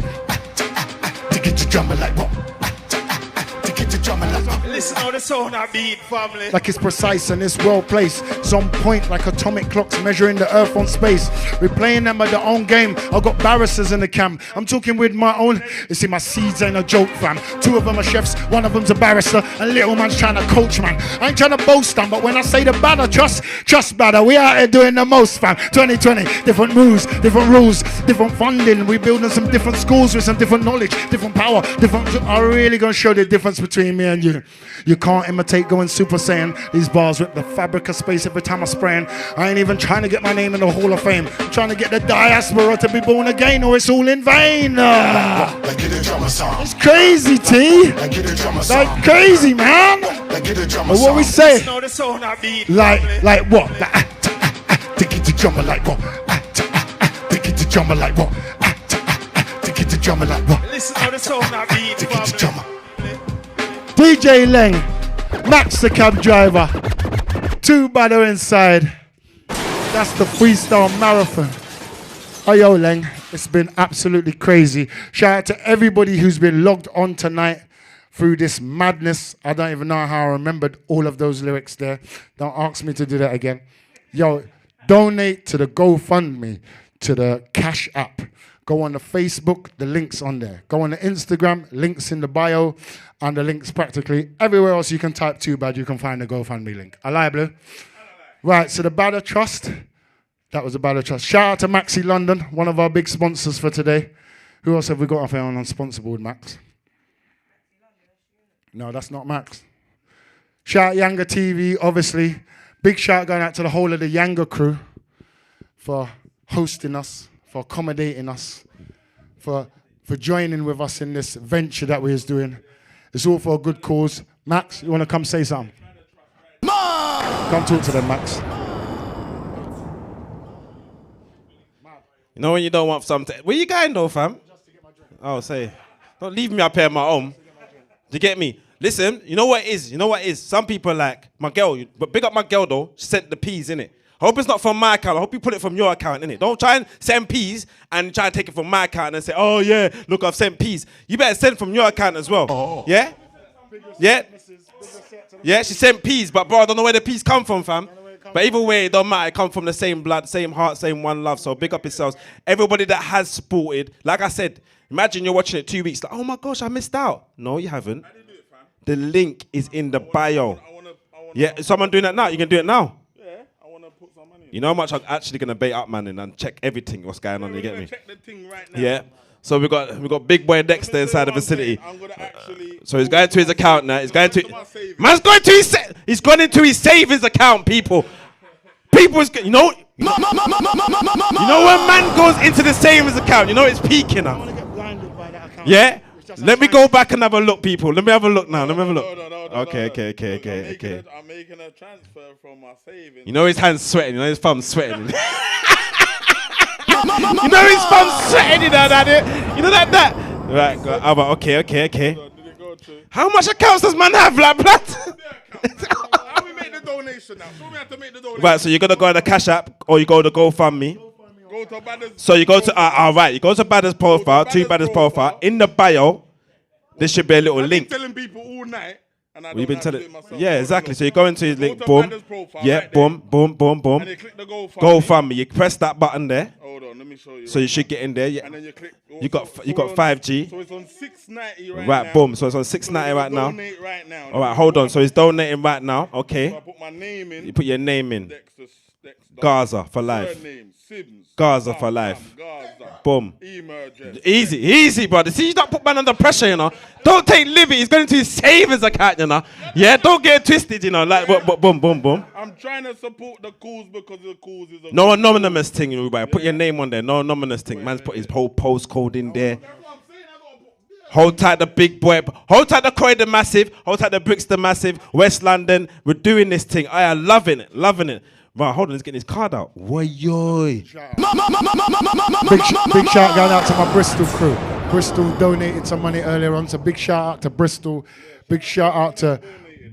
To get a drummer like what? To get a drummer like what? Listen how the sound I beat, family. Like it's precise and it's well placed. It's on point like atomic clocks measuring the earth on space. We're playing them at their own game. I got barristers in the camp. I'm talking with my own. You see, my seeds ain't a joke, fam. 2 of them are chefs, 1 of them's a barrister, and little man's trying to coach, man. I ain't trying to boast, man, but when I say the Badda, trust Badda. We out here doing the most, fam. 2020, different moves, different rules, different funding. We building some different schools with some different knowledge, different power, different. I'm really gonna show the difference between me and you. You can't imitate going Super Saiyan. These bars rip the fabric of space every time I spraying. I ain't even trying to get my name in the Hall of Fame. I'm trying to get the diaspora to be born again, or it's all in vain. Like get a drummer song. It's crazy, T. Like get a drummer song. Like crazy, man. Like get a drummer But song. what we say? Listen how the sound I beat, Like what? To get the drummer like what? To get the drummer like what? To get the drummer like what? Listen how the sound I beat, To get the drummer. family. DJ Leng, Max the cab driver, 2 Badda inside. That's the freestyle marathon. Oh yo, Leng, it's been absolutely crazy. Shout out to everybody who's been logged on tonight through this madness. I don't even know how I remembered all of those lyrics there. Don't ask me to do that again. Yo, donate to the GoFundMe, to the Cash App. Go on the Facebook, the link's on there. Go on the Instagram, links in the bio, and the links practically everywhere else you can type Too Bad, you can find the GoFundMe link. I lie, Blue? Right, so the Badda Trust, that was the Badda Trust. Shout out to Maxi London, one of our big sponsors for today. Who else have we got off here on unsponsor board, Max? No, that's not Max. Shout out Yanga TV, obviously. Big shout going out to the whole of the Yanga crew for hosting us, for accommodating us, for joining with us in this venture that we're doing. It's all for a good cause. Max, you want to come say something? Come talk to them, Max. You know when you don't want something. Where you going though, fam? Oh, say. Don't leave me up here at my home. Do you get me? Listen, you know what it is? You know what it is? Some people like, my girl, but big up my girl though, she sent the peas, innit? I hope it's not from my account. I hope you put it from your account, innit? Don't try and send peas and try and take it from my account and say, oh yeah, look, I've sent peas. You better send from your account as well. Oh. Yeah? Yeah? Yeah, she sent peas, but bro, I don't know where the peas come from, fam. But either way, it don't matter. It come from the same blood, same heart, same one love. So big up yourselves. Everybody that has supported, like I said, imagine you're watching it 2 weeks, like, oh my gosh, I missed out. No, you haven't. The link is in the bio. Yeah, is someone doing that now? You can do it now. You know how much I'm actually gonna bait up, man, and check everything what's going on. You get me? Check the thing right now. Yeah. So we got big boy Dexter inside the vicinity. So he's going to his account now. He's going to man's going to his he's gone into his savings account. People, you know when man goes into the savings account, you know it's peaking now. Yeah. Let me go back and have a look, people. Let me have a look now. Let me have a look. Okay. I'm making a transfer from my savings. You know his hands sweating. You know his thumbs sweating. You know his thumbs sweating. You know that. You know that. Right. Okay. How much accounts does man have, like blood? How we make the donation now? So we have to make the donation. Right. So you're gonna go on the Cash App or you go to GoFundMe. Go to Badda's. So you go to right. You go to Badda's profile. To Badda's profile. In the bio, there should be a little link. I've been telling people all night. And We've been telling. Yeah, exactly. So you go into his link. Boom. Yeah. Right Boom. And you click the GoFundMe. You press that button there. Hold on, let me show you. So you should get in there. Yeah. And then you click. You got 5G. So it's on 690 right now. Right, boom. So it's on 690 right now. Donate right now. All right, hold on. So he's donating right now. Okay. So I put my name in. You put your name in. Dexter, Gaza for life. Surname, Sims. Gaza for life. Gaza. Boom. Emergence. Easy, brother. See, you don't put man under pressure, you know. Don't take Libby. He's going to his savings account, you know. Yeah, don't get twisted, you know. Like, boom. I'm trying to support the cause because the cause is a... No anonymous thing, everybody. Put your name on there. No anonymous thing. Man's put his whole postcode in there. Hold tight the big boy. Hold tight the Croydon Massive. Hold tight the Brixton Massive. West London. We're doing this thing. I am loving it. Loving it. Right, hold on. Let's get this card out. Woy. Big shout going out to my Bristol crew. Bristol donated some money earlier on, so big shout out to Bristol. Big shout out to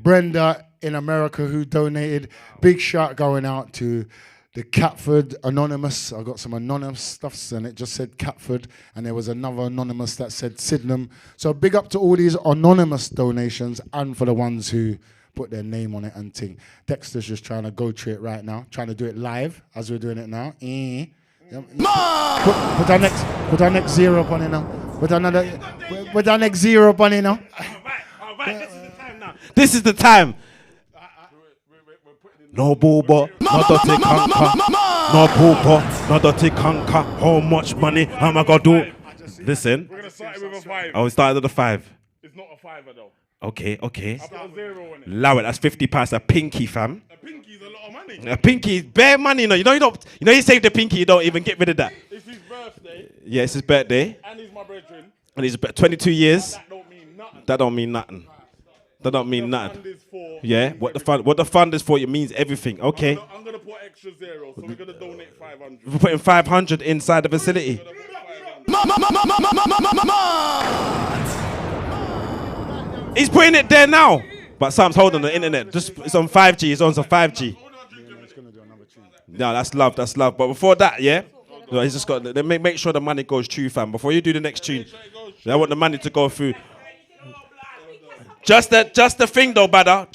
Brenda in America who donated. Big shout going out to the Catford Anonymous. I got some anonymous stuffs and it just said Catford, and there was another anonymous that said Sydenham. So big up to all these anonymous donations and for the ones who put their name on it and thing. Dexter's just trying to go through it right now, trying to do it live as we're doing it now. Put our next zero up on it now. Put our next zero up on it now. All right, this is the time now. This is the time. No booba, no dirty conquer. No booba, no dirty conquer. How much money am I gonna do? Listen. We're gonna start it with a 5. Oh, we started at the 5. It's not a 5 though. Okay. I put a 0 on it. Allow it. That's £50. A pinky, fam. A pinky's a lot of money. A pinky is bare money, you know. You don't. You know, you save the pinky, you don't even get rid of that. It's his birthday. Yeah, it's his birthday, And he's my brethren. and he's 22 years. That don't mean nothing. That don't mean nothing. That don't mean nothing. Fund is for. Yeah, what the fund is for, it means everything. Okay, I'm gonna put extra 0, so we're gonna donate 500. we're putting 500 inside the facility. He's putting it there now. But Sam's holding the internet. It's on 5G. It's on some 5G. No, that's love. That's love. But before that, yeah, no, he's just got. Make sure the money goes through, fam. Before you do the next tune, I want the money to go through. Just the thing though, Badda.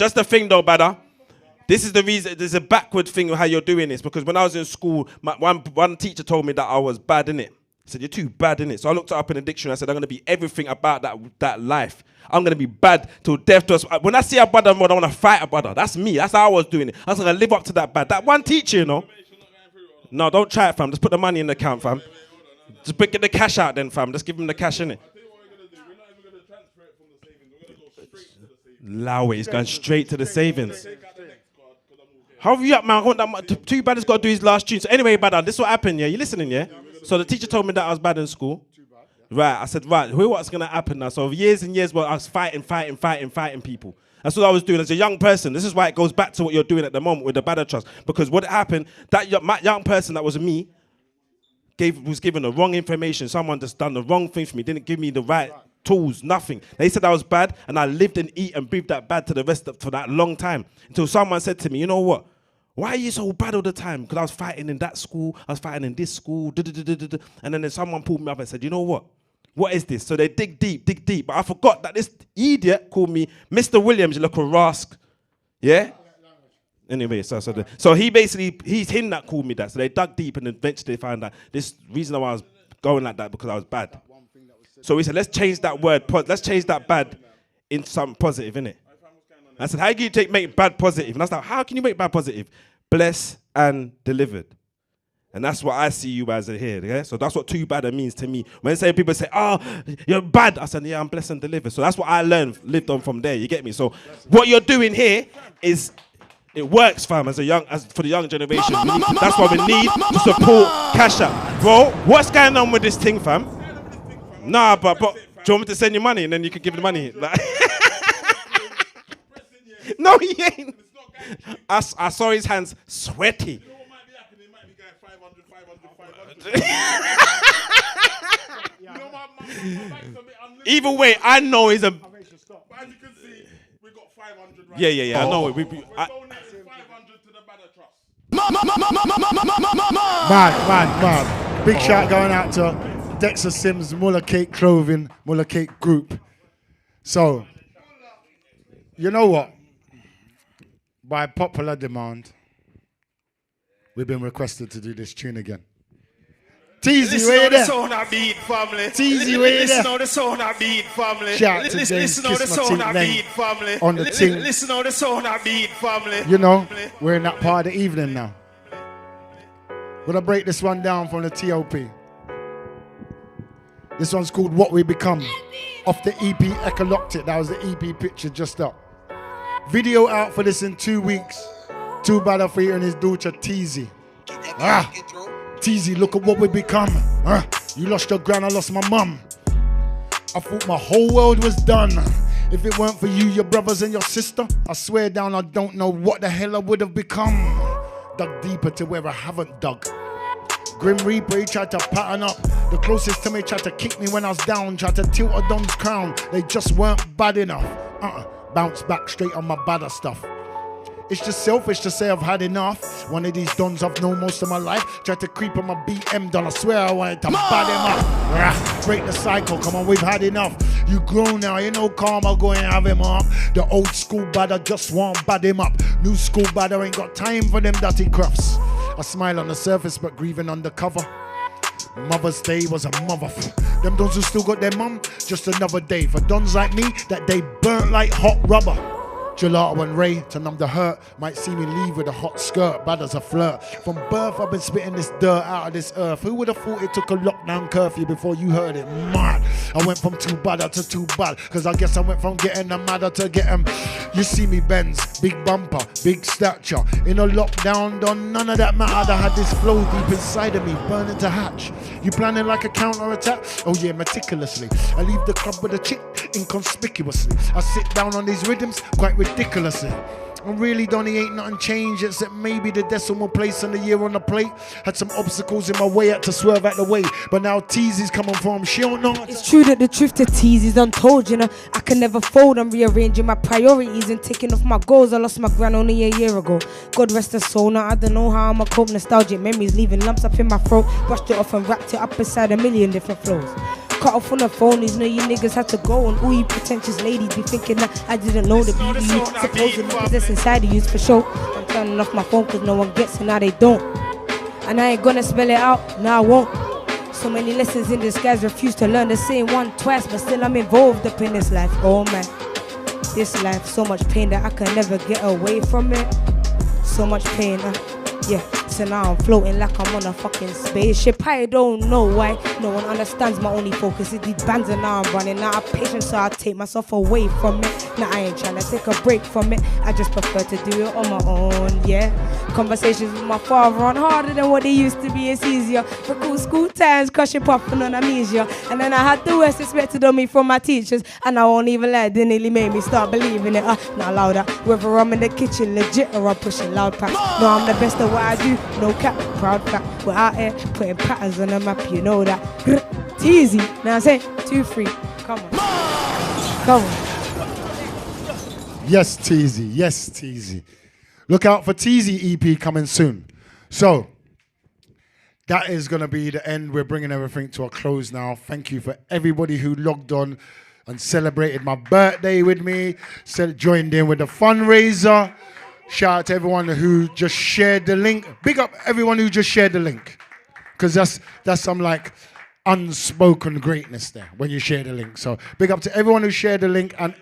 This is the reason. There's a backward thing of how you're doing this, because when I was in school, one teacher told me that I was bad in it. He said, you're too bad in it. So I looked it up in the dictionary. I said, I'm going to be everything about that life. I'm going to be bad till death to us. When I see a brother, I want to fight a brother. That's me. That's how I was doing it. I was going to live up to that bad. That one teacher, you know. No, don't try it, fam. Just put the money in the account, fam. Just get the cash out then, fam. Just give him the cash, innit? Allow it. He's going straight to the savings. Hurry up, man. I want that. Too bad he's got to do his last tune. So anyway, Badda, this is what happened, yeah? You listening, yeah? So the teacher told me that I was bad in school. Right, I said, right, what's going to happen now? So years and years, I was fighting people. That's what I was doing as a young person. This is why it goes back to what you're doing at the moment with the Badda Trust. Because what happened, that young person that was me was given the wrong information. Someone just done the wrong thing for me, didn't give me the right tools, nothing. They said I was bad, and I lived and eat and breathed that bad for that long time. Until someone said to me, you know what? Why are you so bad all the time? Because I was fighting in that school, I was fighting in this school, and then someone pulled me up and said, you know what? What is this? So they dig deep. But I forgot that this idiot called me Mr. Williams, you little rascal. Yeah? Anyway, so he's him that called me that. So they dug deep and eventually they found that this reason why I was going like that because I was bad. So we said, let's change that word, let's change that bad into something positive, innit? I said, how can you make bad positive? And I was like, how can you make bad positive? Blessed and delivered. And that's what I see you as here, yeah? So that's what too bad means to me. When people say, oh, you're bad, I said, yeah, I'm blessed and delivered. So that's what I lived on from there, you get me? So what you're doing here is, it works, fam, for the young generation. That's what we need to support Cash App. Bro, what's going on with this thing, fam? Nah, but do you want me to send you money and then you can give the money? Like, no, he ain't. I saw his hands sweaty. You know what might be happening? It might be going 500. You know, my bank's a bit unlimited. Either way, I know he's a... But as you can see, we got 500 right Yeah, I know. We're donating 500 to the Badda Trust. Man. Big shout going out to Dexter Sims, Muller Cake Clothing, Muller Cake Group. So, you know what? By popular demand, we've been requested to do this tune again. Teasy, where you there? Listen how the sound I beat, family. Teasy, where you there? Listen how the sound I beat, family. Shout to Listen how the sound I beat, family. On the ting. Listen how the sound I beat, family. You know, we're in that part of the evening now. We're gonna break this one down from the TOP. This one's called What We Become, off the EP Echoloctic. That was the EP picture just up. Video out for this in 2 weeks. Too bad for you and his daughter Teasy. Teasy, look at what we become. You lost your gran, I lost my mum. I thought my whole world was done. If it weren't for you, your brothers and your sister, I swear down I don't know what the hell I would have become. Dug deeper to where I haven't dug. Grim Reaper, he tried to pattern up. The closest to me tried to kick me when I was down. Tried to tilt a Don's crown. They just weren't bad enough. Bounce back straight on my badder stuff. It's just selfish to say I've had enough. One of these dons I've known most of my life tried to creep on my BM doll. I swear I wanted to bad him up. Rah, break the cycle, come on, we've had enough. You grown now, you know calm, I'll go and have him up. The old school badder just won't bad him up. New school badder ain't got time for them dirty crufts. I smile on the surface but grieving undercover. Mother's Day was a mother. Them dons who still got their mum, just another day. For dons like me, that day burnt like hot rubber. Gelato and Ray, to numb the hurt, might see me leave with a hot skirt, bad as a flirt. From birth, I've been spitting this dirt out of this earth. Who would have thought it took a lockdown curfew before you heard it? Mad. I went from too bad to too bad, cause I guess I went from getting them madder to getting. You see me Benz, big bumper, big stature. In a lockdown, done none of that mattered. I had this flow deep inside of me, burning to hatch. You planning like a counter-attack? Oh yeah, meticulously. I leave the club with a chick, inconspicuously. I sit down on these rhythms, quite ridiculously. And really, Donnie, ain't nothing changed except maybe the decimal place and the year on the plate. Had some obstacles in my way, had to swerve out the way. But now Teasy's coming from, she don't know. It's true that the truth to tease is untold, you know. I can never fold, I'm rearranging my priorities and taking off my goals. I lost my gran only a year ago. God rest her soul, now I don't know how I'ma cope. Nostalgic memories leaving lumps up in my throat. Brushed it off and wrapped it up inside a million different flows. Cut off on the phone, these know you niggas had to go. And all you pretentious ladies be thinking that I didn't know the BBU supposedly possess inside of you for sure. I'm turning off my phone cause no one gets it, now they don't. And I ain't gonna spell it out, now I won't. So many lessons in disguise, refuse to learn the same one twice. But still I'm involved up in this life, oh man. This life, so much pain that I can never get away from it. So much pain, yeah. So now I'm floating like I'm on a fucking spaceship. I don't know why no one understands my only focus is these bands, and now I'm running out of patience, so I take myself away from it. Now I ain't trying to take a break from it, I just prefer to do it on my own, yeah. Conversations with my father aren't harder than what they used to be, it's easier. For cool school times, crushing puffing on amnesia. And then I had the worst expected of me from my teachers, and I won't even lie, they nearly made me start believing it. Not louder, whether I'm in the kitchen legit or I'm pushing loud packs. No, I'm the best at what I do. No cap, proud fact. We're out here putting patterns on the map, you know that. Teasy, now I say 2 3. Come on. Come on. Yes, Teasy. Yes, Teasy. Look out for Teasy EP coming soon. So, that is going to be the end. We're bringing everything to a close now. Thank you for everybody who logged on and celebrated my birthday with me, joined in with the fundraiser. Shout out to everyone who just shared the link. Big up everyone who just shared the link. Because that's some like unspoken greatness there when you share the link. So big up to everyone who shared the link. And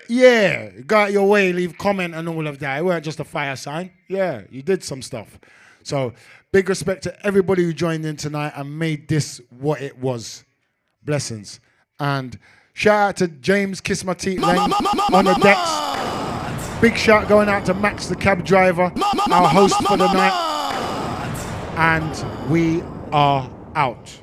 yeah, go out your way, leave comment and all of that. It weren't just a fire sign. Yeah, you did some stuff. So big respect to everybody who joined in tonight and made this what it was. Blessings. And shout out to James Kiss My Teeth Lane on the decks. Big shout going out to Max the cab driver, our host for the night. And we are out.